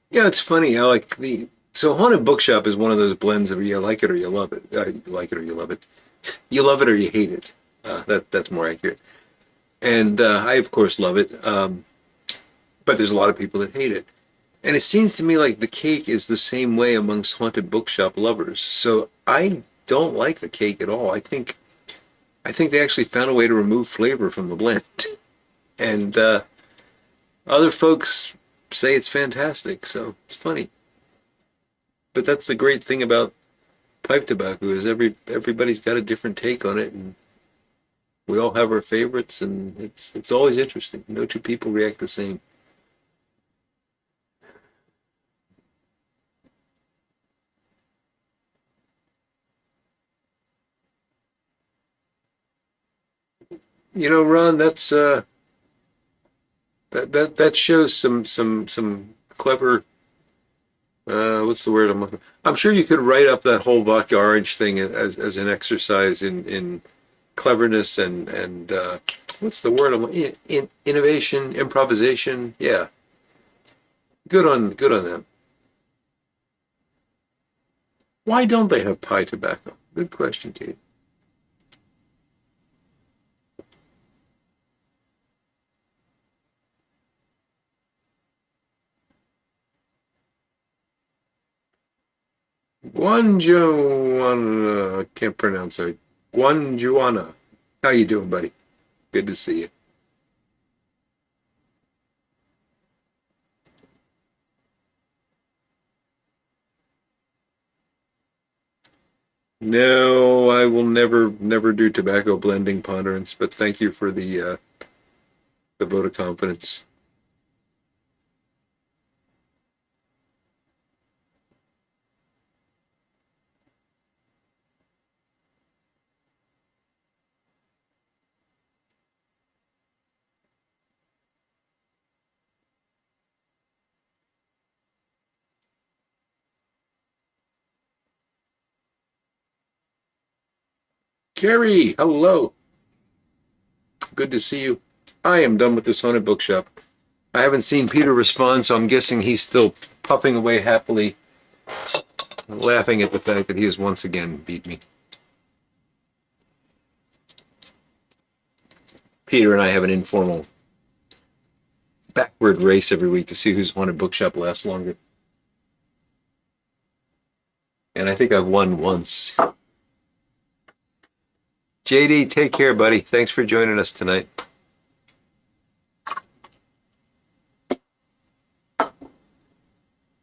Yeah, it's funny. I like the so haunted bookshop is one of those blends of you like it or you love it. You like it or you love it. You love it or you hate it. That's more accurate. And I of course love it. But there's a lot of people that hate it. And it seems to me like the cake is the same way amongst haunted bookshop lovers. So I don't like the cake at all. I think they actually found a way to remove flavor from the blend. And other folks say it's fantastic. So it's funny. But that's the great thing about pipe tobacco is everybody's got a different take on it, and we all have our favorites, and it's always interesting. No two people react the same. Ron, that shows some clever what's the word I'm looking for? I'm sure you could write up that whole vodka orange thing as an exercise in cleverness and what's the word in innovation, improvisation. Yeah, good on them. Why don't they have pie tobacco? Good question, Kate. Guanjuana, can't pronounce it. Guanjuana. How you doing, buddy? Good to see you. No, I will never do tobacco blending ponderance, but thank you for the vote of confidence. Carrie, hello. Good to see you. I am done with this haunted bookshop. I haven't seen Peter respond, so I'm guessing he's still puffing away happily, laughing at the fact that he has once again beat me. Peter and I have an informal backward race every week to see whose haunted bookshop lasts longer. And I think I've won once. JD, take care, buddy. Thanks for joining us tonight.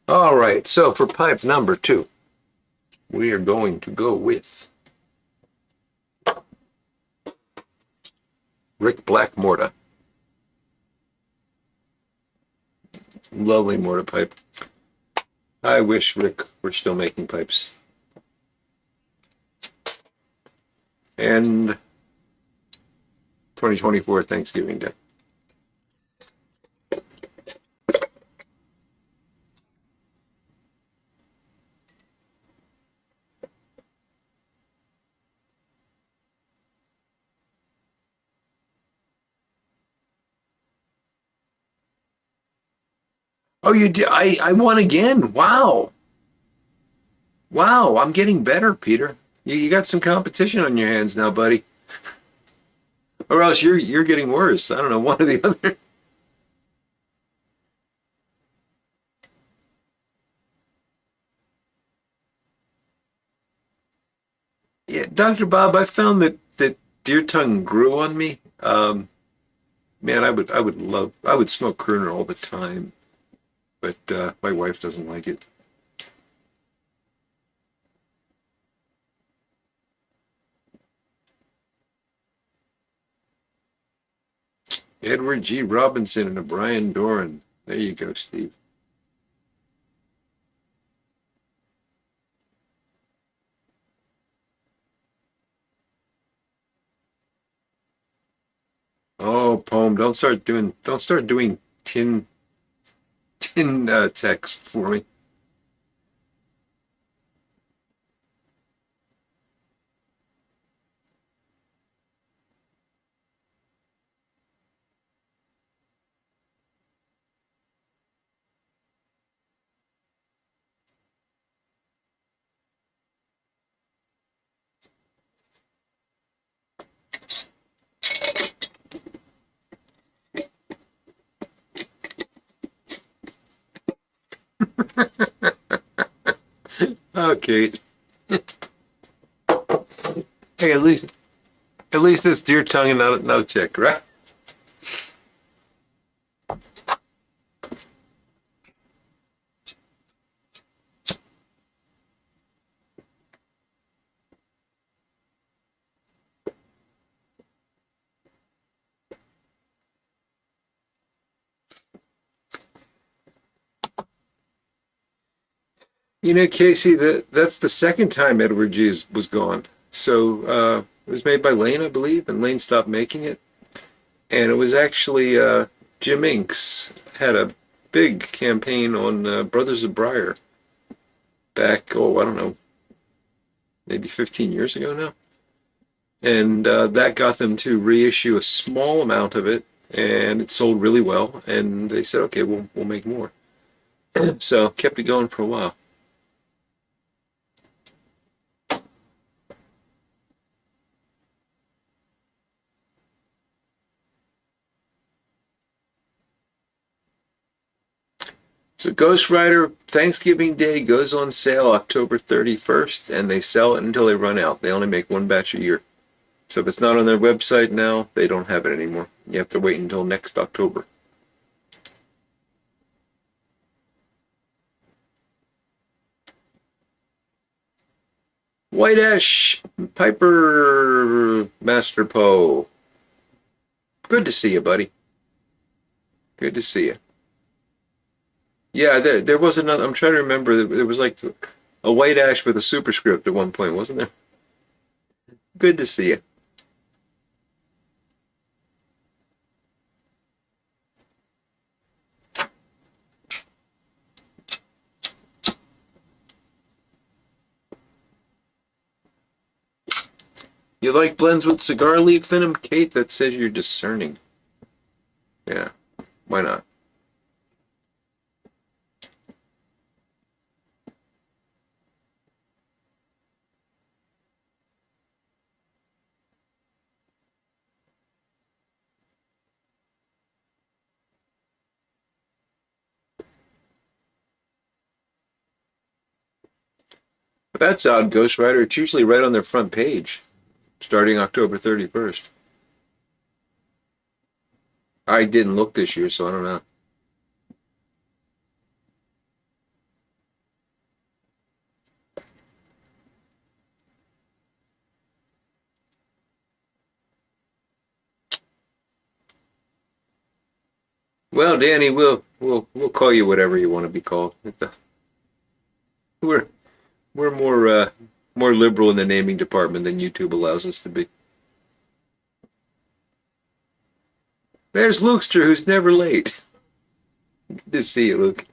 All right, so for pipe number 2, we are going to go with Rick Black Morta. Lovely Morta pipe. I wish Rick were still making pipes. And 2024 Thanksgiving Day. Oh, you did? I won again. Wow. Wow, I'm getting better, Peter. You got some competition on your hands now, buddy. Or else you're getting worse. I don't know, one or the other. Yeah, Dr. Bob, I found that deer tongue grew on me. Man, I would smoke crooner all the time, but my wife doesn't like it. Edward G. Robinson and a Brian Doran. There you go, Steve. Oh, poem! Don't start doing tin text for me. Okay. Hey, at least it's deer tongue and not a tick, right? You know, Casey, that's the second time Edward G was gone. So it was made by Lane, I believe, and Lane stopped making it. And it was actually Jim Inks had a big campaign on Brothers of Briar back, oh, I don't know, maybe 15 years ago now. And that got them to reissue a small amount of it, and it sold really well. And they said, okay, we'll make more. So kept it going for a while. So Ghost Rider Thanksgiving Day goes on sale October 31st, and they sell it until they run out. They only make one batch a year. So if it's not on their website now, they don't have it anymore. You have to wait until next October. White Ash Piper Master Poe. Good to see you, buddy. Good to see you. Yeah, there was another. I'm trying to remember. There was like a White Ash with a superscript at one point, wasn't there? Good to see you. You like blends with cigar leaf in them, Kate? That says you're discerning. Yeah, why not? But that's odd, Ghost Rider. It's usually right on their front page, starting October 31st. I didn't look this year, so I don't know. Well, Danny, we'll call you whatever you want to be called. We're we're more liberal in the naming department than YouTube allows us to be. There's Lukester, who's never late. Good to see you, Luke.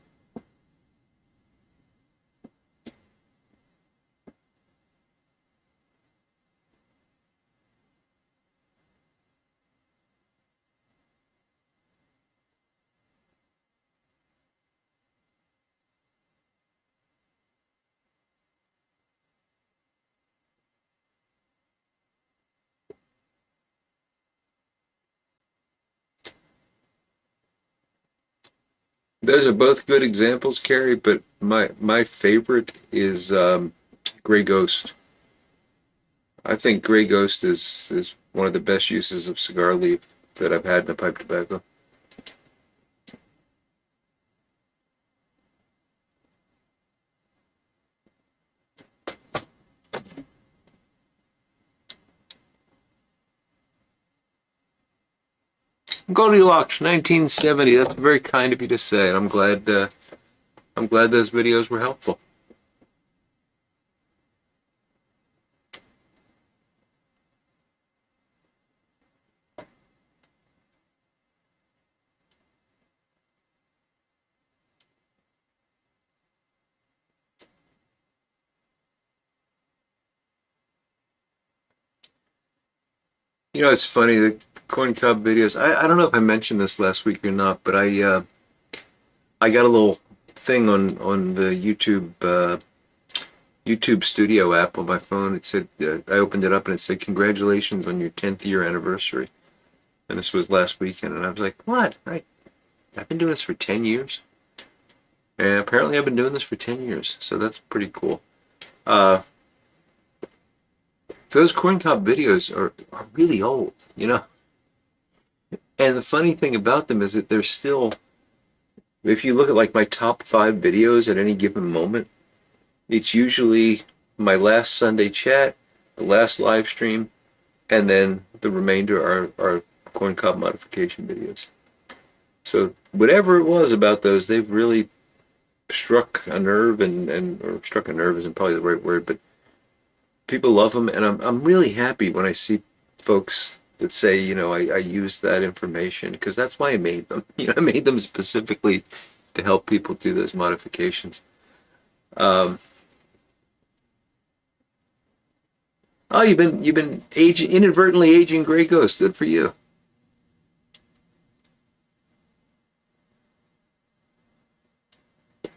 Those are both good examples, Carrie, but my favorite is Gray Ghost. I think Gray Ghost is one of the best uses of cigar leaf that I've had in a pipe tobacco. Goldilocks, 1970. That's very kind of you to say, and I'm glad those videos were helpful. You know, it's funny, the corn cob videos. I don't know if I mentioned this last week or not, but I got a little thing on the YouTube Studio app on my phone. It said I opened it up and it said congratulations on your 10th year anniversary. And this was last weekend, and I was like, what? I've been doing this for 10 years. And apparently I've been doing this for 10 years, so that's pretty cool. Uh, those corncob videos are really old, you know? And the funny thing about them is that they're still, if you look at like my top 5 videos at any given moment, it's usually my last Sunday chat, the last live stream, and then the remainder are corncob modification videos. So whatever it was about those, they've really struck a nerve and or struck a nerve isn't probably the right word, but people love them, and I'm really happy when I see folks that say, you know, I used that information because that's why I made them. You know, I made them specifically to help people do those modifications. Um, oh, you've been aging inadvertently aging Gray Ghost. Good for you.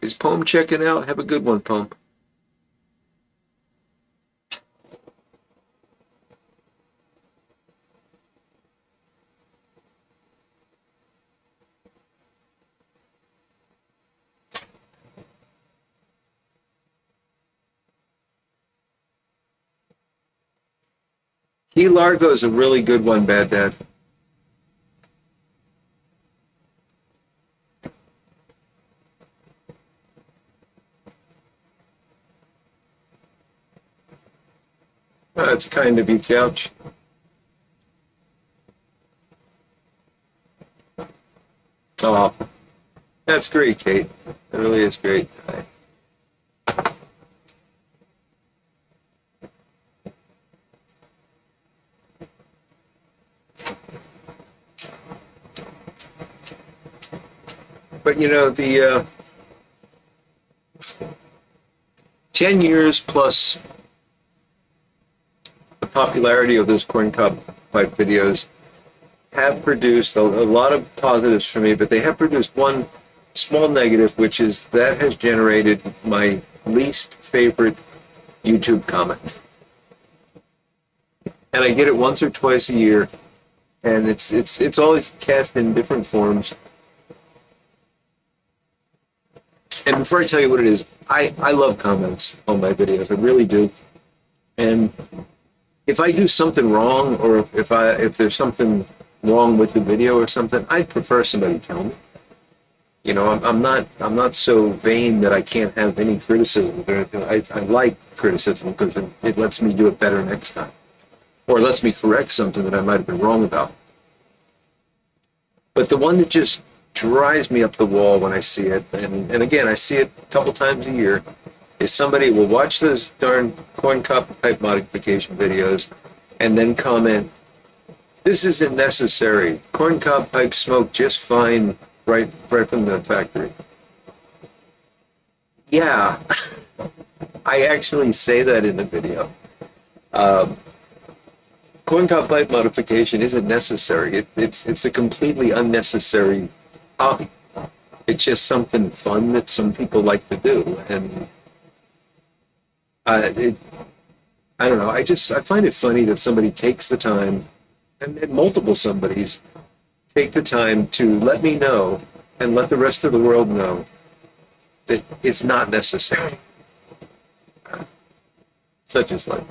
Is Poem checking out? Have a good one, Poem. Key Largo is a really good one, Bad Dad. That's kind of you, Couch. Oh, that's great, Kate. That really is great. But you know, the 10 years plus the popularity of those corn cob pipe videos have produced a lot of positives for me, but they have produced one small negative, which is that has generated my least favorite YouTube comment. And I get it once or twice a year, and it's always cast in different forms. And before I tell you what it is, I love comments on my videos. I really do. And if I do something wrong, or if there's something wrong with the video or something, I'd prefer somebody tell me. You know, I'm not so vain that I can't have any criticism. I like criticism because it lets me do it better next time, or it lets me correct something that I might have been wrong about. But the one that just drives me up the wall when I see it, and again, I see it a couple times a year, is somebody will watch those darn corn cob pipe modification videos and then comment, "This isn't necessary. Corn cob pipes smoke just fine right from the factory." Yeah, I actually say that in the video. Um, Corn cob pipe modification isn't necessary. It's a completely unnecessary hobby. It's just something fun that some people like to do, and it, I don't know. I find it funny that somebody takes the time, and multiple somebodies take the time to let me know and let the rest of the world know that it's not necessary. Such as life.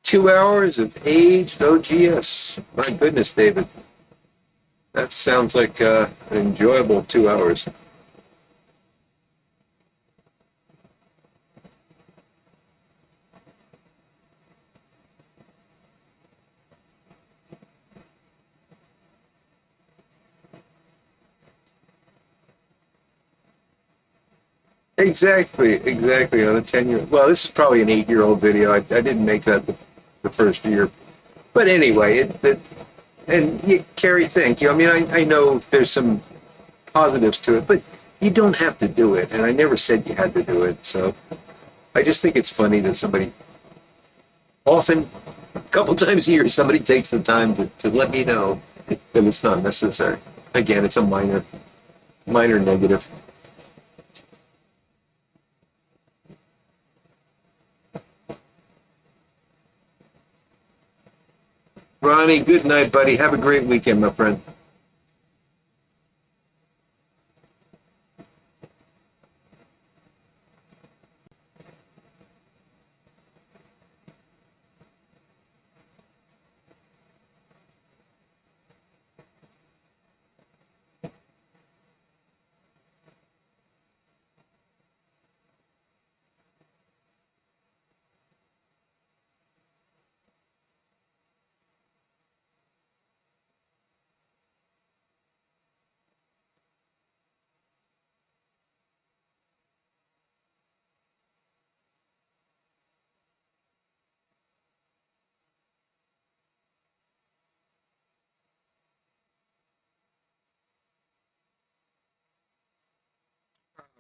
2 hours of aged OGS. My goodness, David. That sounds like an enjoyable 2 hours. Exactly. On a 10-year. Well, this is probably an 8-year-old video. I didn't make that the first year. But anyway, and Carrie, thank you. I mean, I know there's some positives to it, but you don't have to do it. And I never said you had to do it. So I just think it's funny that somebody, often, a couple times a year, somebody takes the time to let me know that it's not necessary. Again, it's a minor negative. Ronnie, good night, buddy. Have a great weekend, my friend.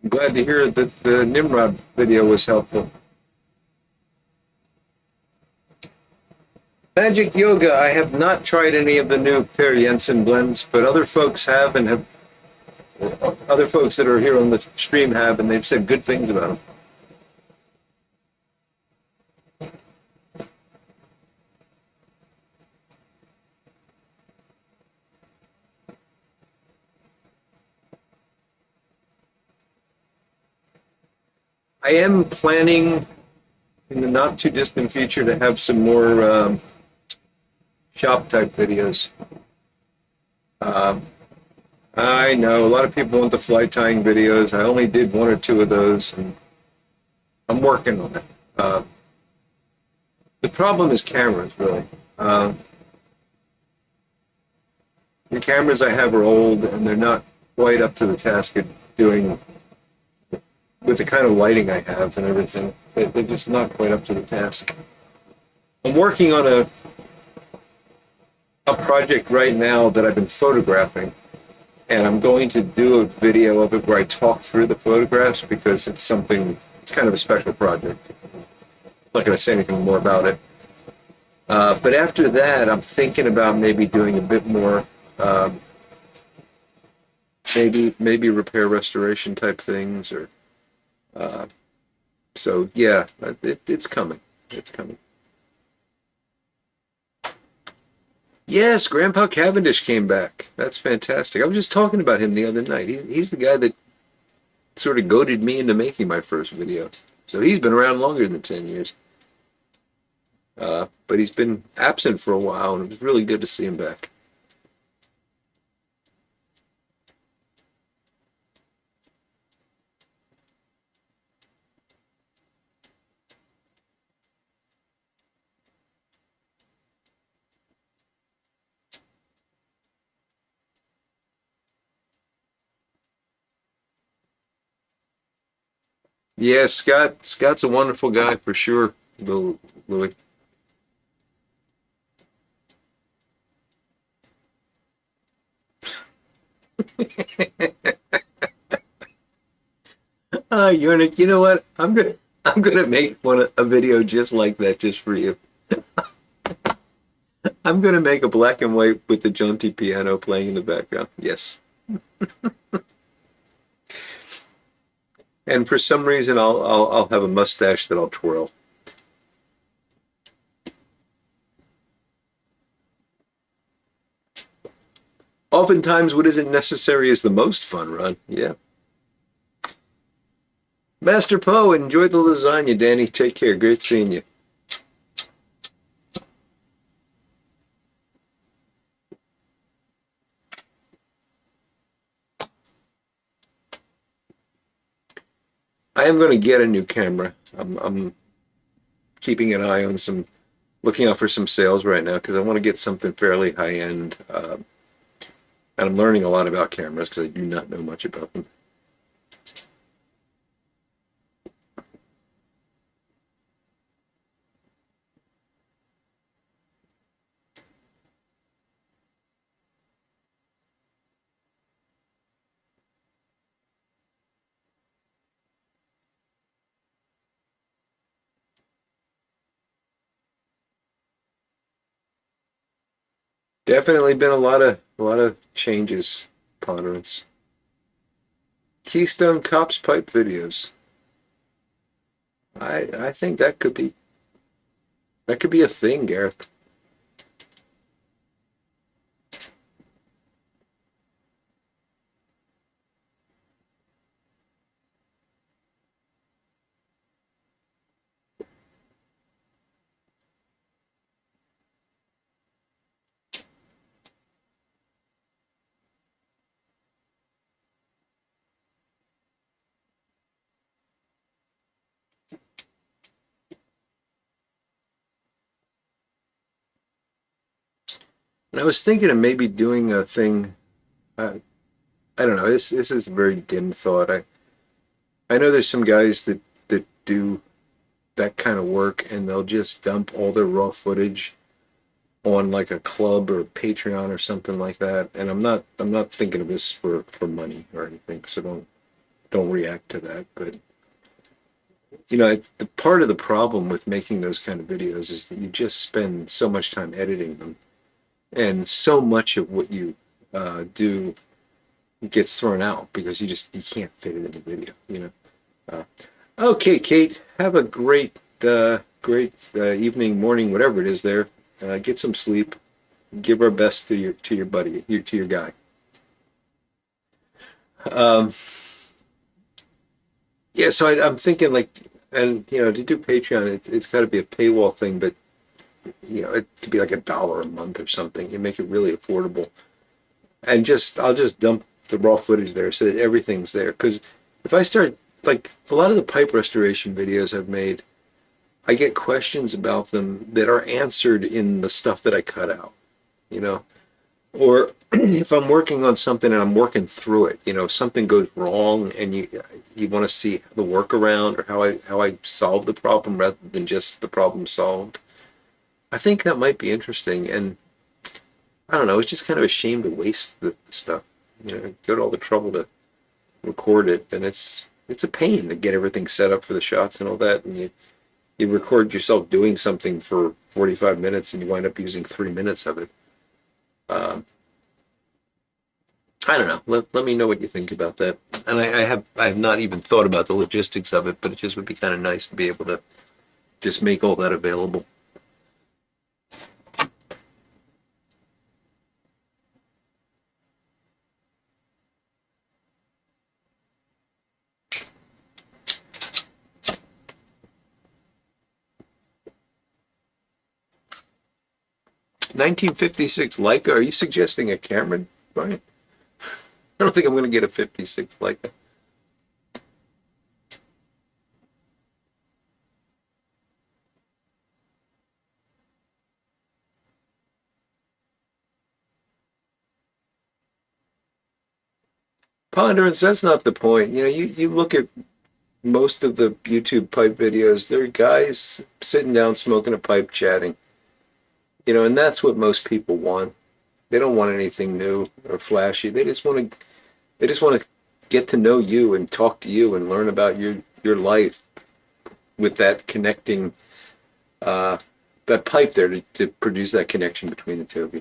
I'm glad to hear that the Nimrod video was helpful. Magic Yoga, I have not tried any of the new Per Jensen blends, but other folks have, and have other folks that are here on the stream have, and they've said good things about them. I am planning in the not too distant future to have some more shop type videos. Um, I know a lot of people want the fly tying videos. I only did one or two of those, and I'm working on it. Uh, the problem is cameras, really. Uh, the cameras I have are old, and they're not quite up to the task of doing with the kind of lighting I have and everything. They're just not quite up to the task. I'm working on a project right now that I've been photographing, and I'm going to do a video of it where I talk through the photographs because it's kind of a special project. I'm not going to say anything more about it. But after that, I'm thinking about maybe doing a bit more, um, maybe repair restoration type things, or uh, so yeah, it's coming. It's coming. Yes, Grandpa Cavendish came back. That's fantastic. I was just talking about him the other night. He's the guy that sort of goaded me into making my first video. So he's been around longer than 10 years. But he's been absent for a while, and it was really good to see him back. Yeah, Scott's a wonderful guy for sure, Louis. You know what? I'm gonna make a video just like that just for you. I'm gonna make a black and white with the jaunty piano playing in the background. Yes. And for some reason I'll have a mustache that I'll twirl. Oftentimes what isn't necessary is the most fun, Ron. Yeah. Master Poe, enjoy the lasagna, Danny. Take care. Great seeing you. I am going to get a new camera. I'm keeping an eye on looking out for some sales right now because I want to get something fairly high end. And I'm learning a lot about cameras because I do not know much about them. Definitely been a lot of changes, ponderance. Keystone Cops pipe videos. I think that could be a thing, Gareth. And I was thinking of maybe doing a thing. Uh, I don't know. This is a very dim thought. I know there's some guys that do that kind of work, and they'll just dump all their raw footage on like a club or Patreon or something like that. And I'm not thinking of this for money or anything, so don't react to that. But the part of the problem with making those kind of videos is that you just spend so much time editing them, and so much of what you do gets thrown out because you can't fit it in the video. Uh, okay, Kate, have a great evening, morning, whatever it is there. Get some sleep. Give our best to your buddy, to your guy. Um, Yeah, so I'm thinking like, and to do Patreon, it's got to be a paywall thing, but it could be like $1 a month or something. You make it really affordable, and I'll just dump the raw footage there so that everything's there. Because if I start like a lot of the pipe restoration videos I've made, I get questions about them that are answered in the stuff that I cut out. You know, or if I'm working on something and I'm working through it, something goes wrong and you want to see the workaround or how I solve the problem rather than just the problem solved. I think that might be interesting, and I don't know, it's just kind of a shame to waste the stuff. Go to all the trouble to record it, and it's a pain to get everything set up for the shots and all that, and you record yourself doing something for 45 minutes and you wind up using 3 minutes of it. Um, I don't know. Let me know what you think about that. And I have not even thought about the logistics of it, but it just would be kind of nice to be able to just make all that available. (1956) Leica. Are you suggesting a camera, Brian? I don't think I'm going to get a 56 Leica. Ponderance, that's not the point. You look at most of the YouTube pipe videos, there are guys sitting down smoking a pipe chatting. And that's what most people want. They don't want anything new or flashy. They just want to get to know you and talk to you and learn about your life with that connecting that pipe there to produce that connection between the two of you.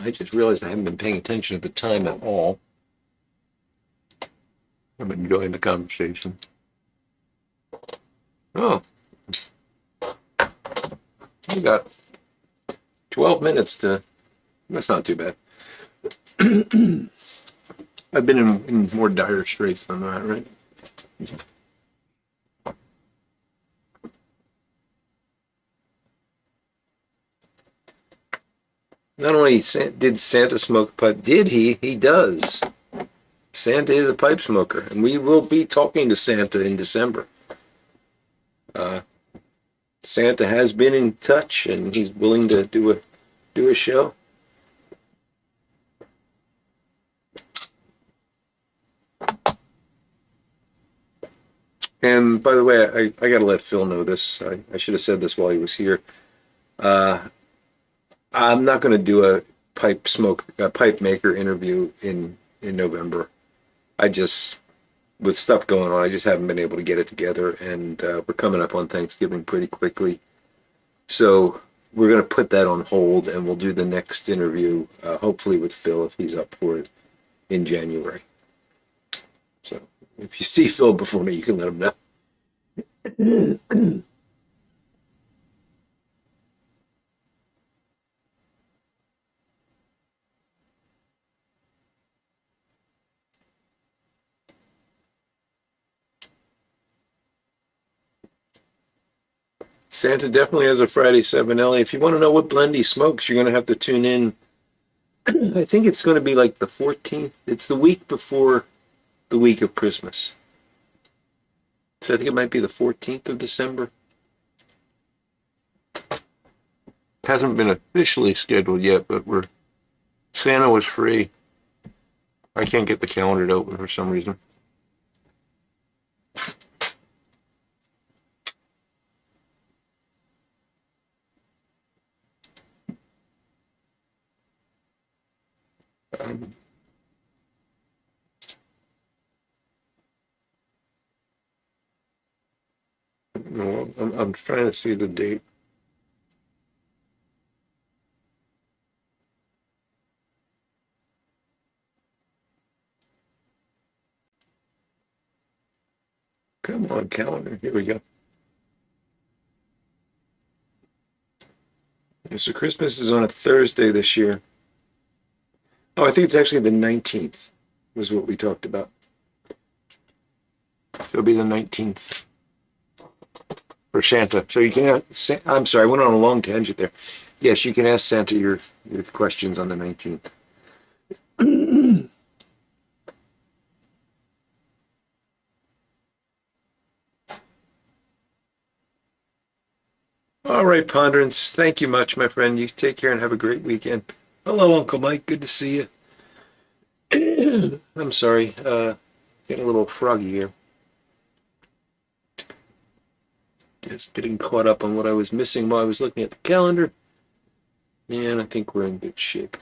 I just realized I haven't been paying attention at the time at all. I'm enjoying the conversation. Oh, we got 12 minutes to. That's not too bad. I've been in more dire straits than that, right? Not only did Santa smoke a pipe, did he? He does. Santa is a pipe smoker, and we will be talking to Santa in December. Uh, Santa has been in touch, and he's willing to do a show. And by the way, I got to let Phil know this. I should have said this while he was here. Uh, I'm not going to do a pipe maker interview in November. I just with stuff going on, I just haven't been able to get it together, and we're coming up on Thanksgiving pretty quickly. So we're going to put that on hold, and we'll do the next interview, hopefully with Phil if he's up for it, in January. So if you see Phil before me, you can let him know. Santa definitely has a Friday 7L. If you want to know what blend he smokes, you're going to have to tune in. I think it's going to be like the 14th. It's the week before the week of Christmas. So I think it might be the 14th of December. Hasn't been officially scheduled yet, but Santa was free. I can't get the calendar to open for some reason. Um, I'm trying to see the date. Come on, calendar. Here we go. Yeah, so Christmas is on a Thursday this year. Oh, I think it's actually the 19th was what we talked about. So it'll be the 19th for Santa. So you can I'm sorry, I went on a long tangent there. Yes, you can ask Santa your questions on the 19th. All right, Ponderance. Thank you much, my friend. You take care and have a great weekend. Hello, Uncle Mike. Good to see you. I'm sorry. Getting a little froggy here. Just getting caught up on what I was missing while I was looking at the calendar. And I think we're in good shape.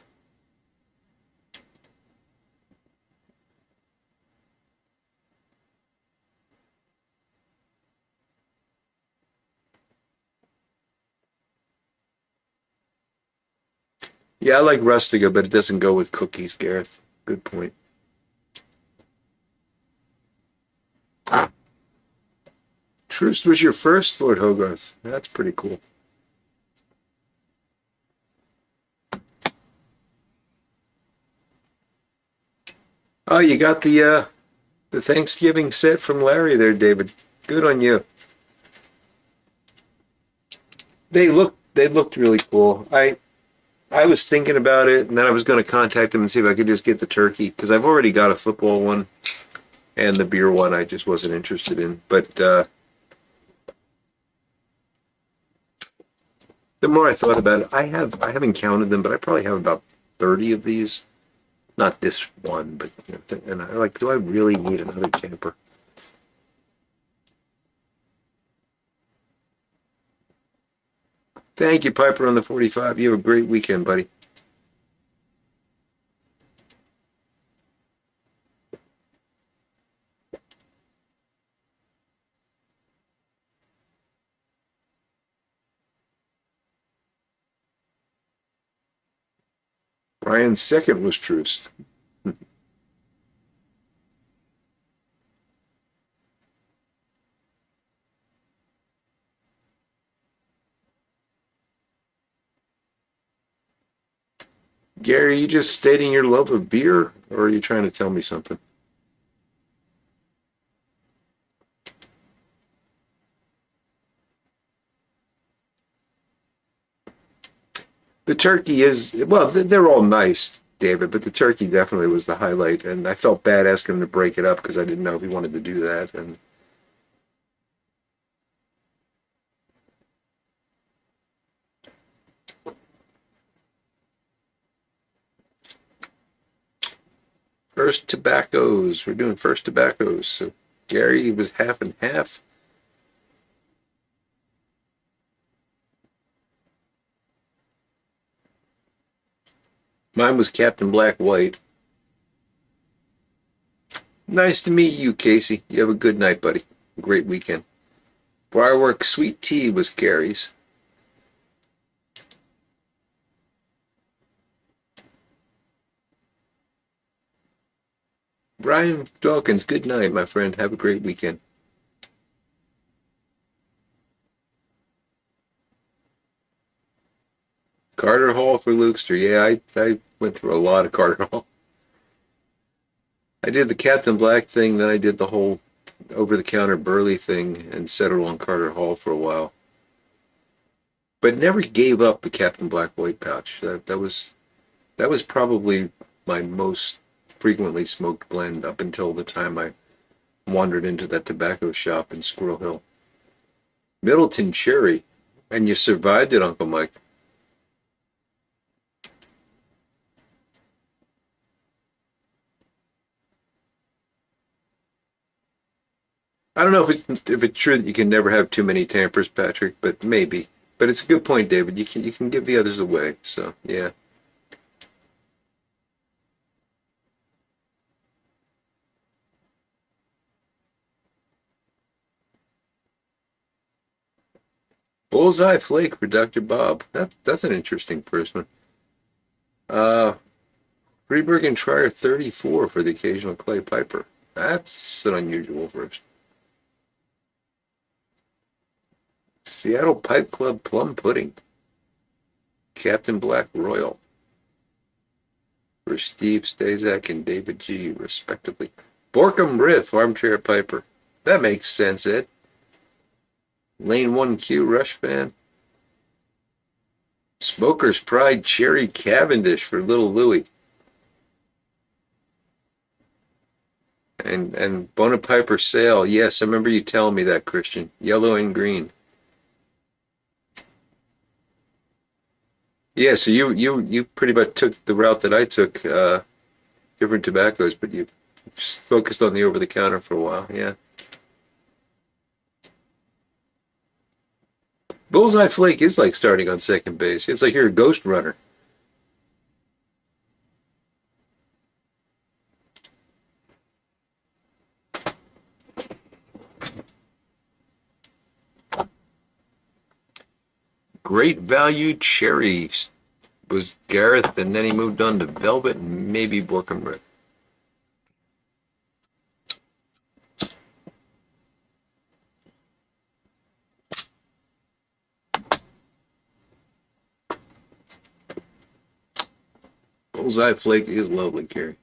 Yeah, I like Rustiga, but it doesn't go with cookies, Gareth. Good point. Troost was your first, Lord Hogarth. That's pretty cool. Oh, you got the Thanksgiving set from Larry there, David. Good on you. They looked really cool. I was thinking about it, and then I was going to contact him and see if I could just get the turkey because I've already got a football one and the beer one. I just wasn't interested in. But the more I thought about it, I haven't counted them, but I probably have about 30 of these. Not this one, but and I like. Do I really need another camper? Thank you, Piper, on the 45. You have a great weekend, buddy. Ryan's second was Troost. Gary, you just stating your love of beer, or are you trying to tell me something? The turkey is, well, they're all nice, David, but the turkey definitely was the highlight, and I felt bad asking him to break it up because I didn't know if he wanted to do that. And first tobaccos, we're doing first tobaccos. So Gary was half and half. Mine was Captain Black White. Nice to meet you, Casey. You have a good night, buddy. Great weekend. Firework Sweet Tea was Gary's. Brian Dawkins, good night, my friend. Have a great weekend. Carter Hall for Lukester. Yeah, I went through a lot of Carter Hall. I did the Captain Black thing, then I did the whole over-the-counter Burley thing and settled on Carter Hall for a while. But never gave up the Captain Black White pouch. That was probably my most frequently smoked blend up until the time I wandered into that tobacco shop in Squirrel Hill. Middleton Cherry. And you survived it, Uncle Mike. I don't know if it's true that you can never have too many tampers, Patrick, but maybe. But it's a good point, David. You can give the others away. So yeah. Bullseye Flake for Dr. Bob. That's an interesting first one. Uh, Freeburg and Trier 34 for the occasional Clay Piper. That's an unusual first. Seattle Pipe Club Plum Pudding. Captain Black Royal for Steve Stazak and David G, respectively. Borkham Riff Armchair Piper. That makes sense, Ed. Lane 1Q Rush Fan. Smoker's Pride Cherry Cavendish for Little Louie. And Bonapiper Sale. Yes, I remember you telling me that, Christian. Yellow and green. Yeah, so you pretty much took the route that I took, different tobaccos, but you just focused on the over the counter for a while. Yeah. Bullseye Flake is like starting on second base. It's like you're a ghost runner. Great Value Cherry was Gareth, and then he moved on to Velvet and maybe Borkham Riff. Bullseye Flake is lovely, Carrie.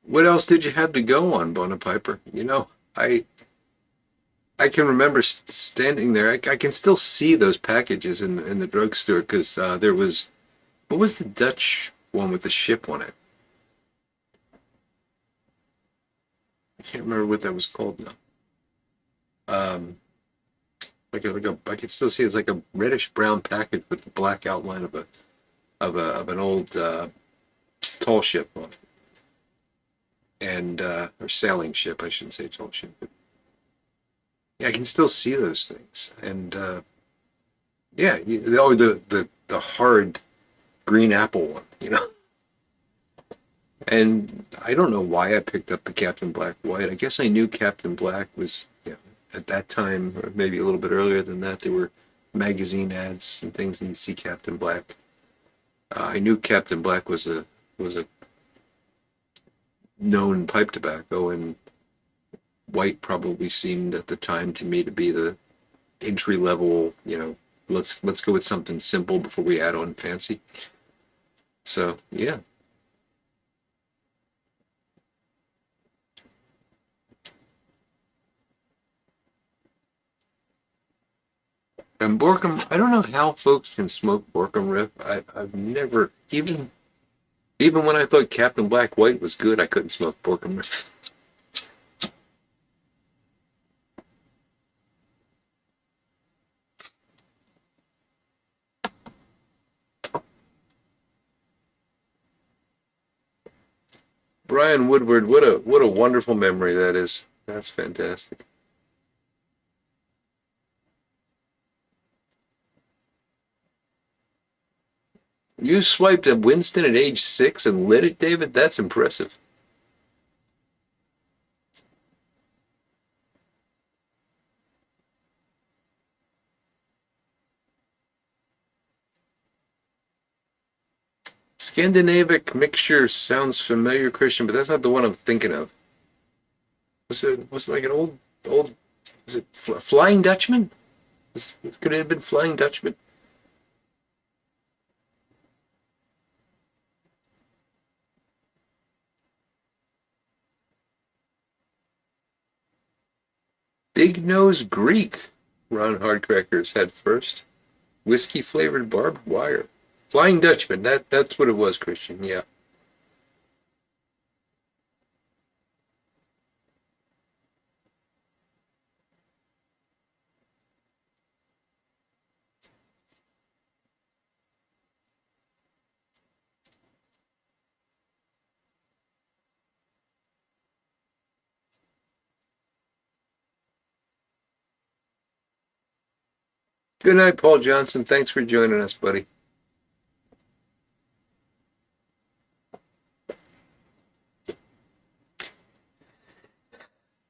What else did you have to go on, Bonapiper? I can remember standing there. I can still see those packages in the drugstore because there was what was the Dutch one with the ship on it? I can't remember what that was called now. Um, I can still see it's like a reddish brown package with the black outline of an old tall ship on it, and or sailing ship. I shouldn't say tall ship, but yeah, I can still see those things, and yeah, the hard green apple one. And I don't know why I picked up the Captain Black White. I guess I knew Captain Black was, at that time, or maybe a little bit earlier than that, there were magazine ads and things, and you'd see Captain Black. I knew Captain Black was a known pipe tobacco, and White probably seemed at the time to me to be the entry level. Let's go with something simple before we add on fancy. So yeah. And Borkham, I don't know how folks can smoke Borkham Riff. I've never, even when I thought Captain Black White was good, I couldn't smoke Borkham Riff. Brian Woodward, what a wonderful memory that is. That's fantastic. You swiped a Winston at age 6 and lit it, David? That's impressive. Scandinavic mixture sounds familiar, Christian, but that's not the one I'm thinking of. Was it like an old? Was it Flying Dutchman? Could it have been Flying Dutchman? Big Nose Greek. Ron Hardcrackers had first. Whiskey flavored barbed wire. Flying Dutchman. That's what it was, Christian. Yeah. Good night, Paul Johnson. Thanks for joining us, buddy.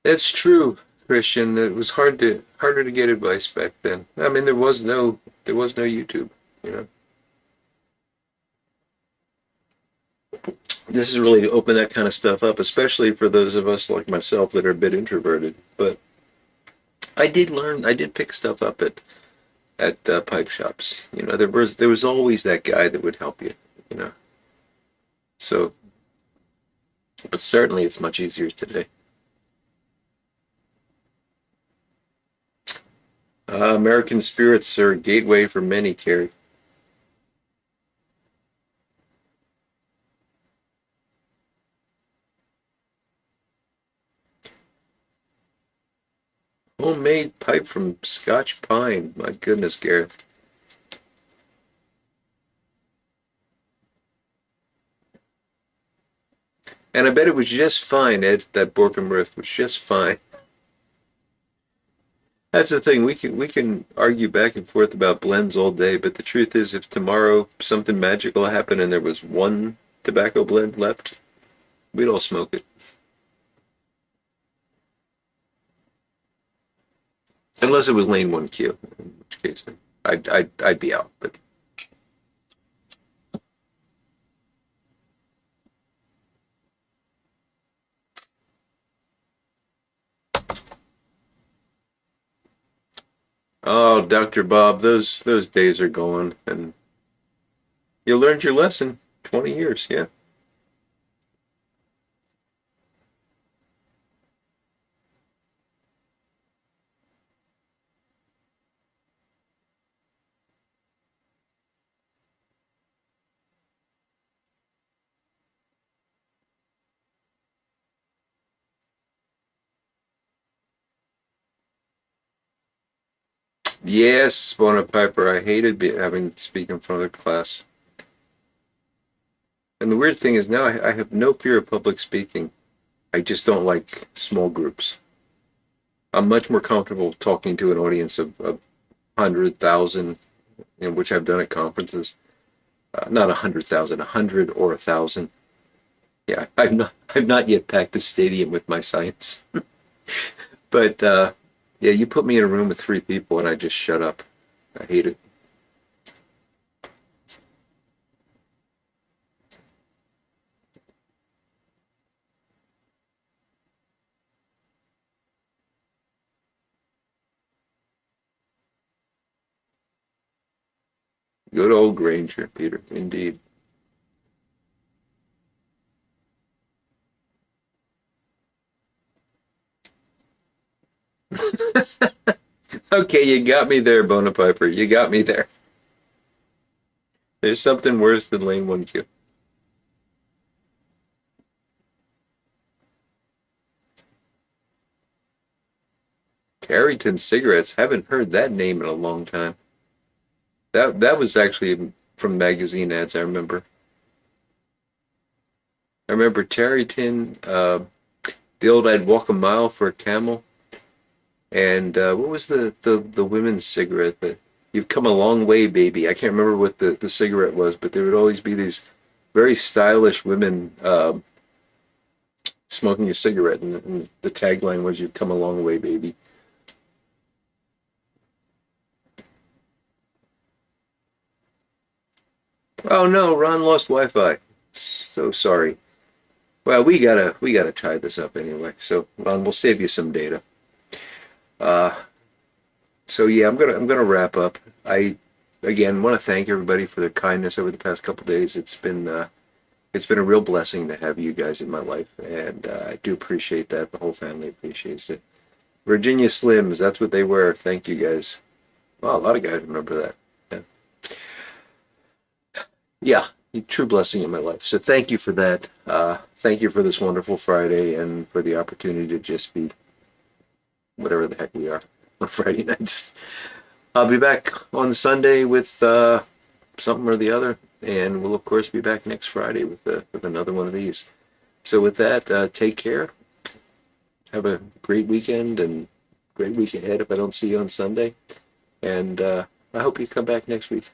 It's true, Christian. It was harder to get advice back then. I mean, there was no YouTube, you know. This has really opened that kind of stuff up, especially for those of us like myself that are a bit introverted. But I did pick stuff up at pipe shops. You know, there was always that guy that would help you. You know, so but certainly it's much easier today. American spirits are a gateway for many, Carrie. Homemade pipe from Scotch pine. My goodness, Gareth. And I bet it was just fine, Ed. That Borkham riff was just fine. That's the thing. We can argue back and forth about blends all day, but the truth is, if tomorrow something magical happened and there was one tobacco blend left, we'd all smoke it. Unless it was lane 1Q, in which case I'd be out. But oh, Dr. Bob, those days are gone, and you learned your lesson. 20 years, yeah. Yes, Bona Piper. I hated having to speak in front of the class. And the weird thing is now I have no fear of public speaking. I just don't like small groups. I'm much more comfortable talking to an audience of 100,000, which I've done at conferences. Not 100,000, 100 or 1,000. Yeah, I've not yet packed a stadium with my science. But yeah, you put me in a room with three people and I just shut up. I hate it. Good old Granger, Peter, indeed. Okay, you got me there, Bona Piper. You got me there. There's something worse than lane 1Q. Carrington cigarettes. Haven't heard that name in a long time. That was actually from magazine ads. I remember Tarryton. The old "I'd walk a mile for a camel," and what was the women's cigarette that "You've come a long way, baby"? I can't remember what the cigarette was, but there would always be these very stylish women smoking a cigarette, and the tagline was "You've come a long way, baby." Oh no, Ron lost Wi-Fi. So sorry. Well, we gotta tie this up anyway. So Ron, we'll save you some data. Uh, so yeah, I'm gonna wrap up. I again want to thank everybody for their kindness over the past couple of days. It's been a real blessing to have you guys in my life, and I do appreciate that. The whole family appreciates it. Virginia Slims, that's what they were. Thank you guys. Well, a lot of guys remember that. Yeah, true blessing in my life. So thank you for that. Thank you for this wonderful Friday and for the opportunity to just be whatever the heck we are on Friday nights. I'll be back on Sunday with something or the other, and we'll of course be back next Friday with another one of these. So with that, take care. Have a great weekend and great week ahead if I don't see you on Sunday. And I hope you come back next week.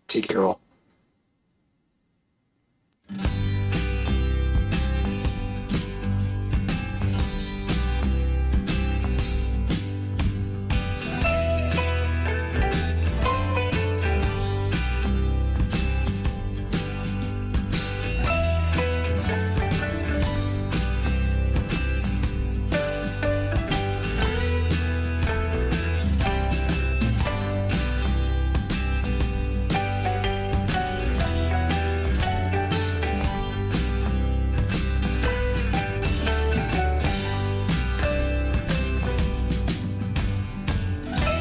Take care all.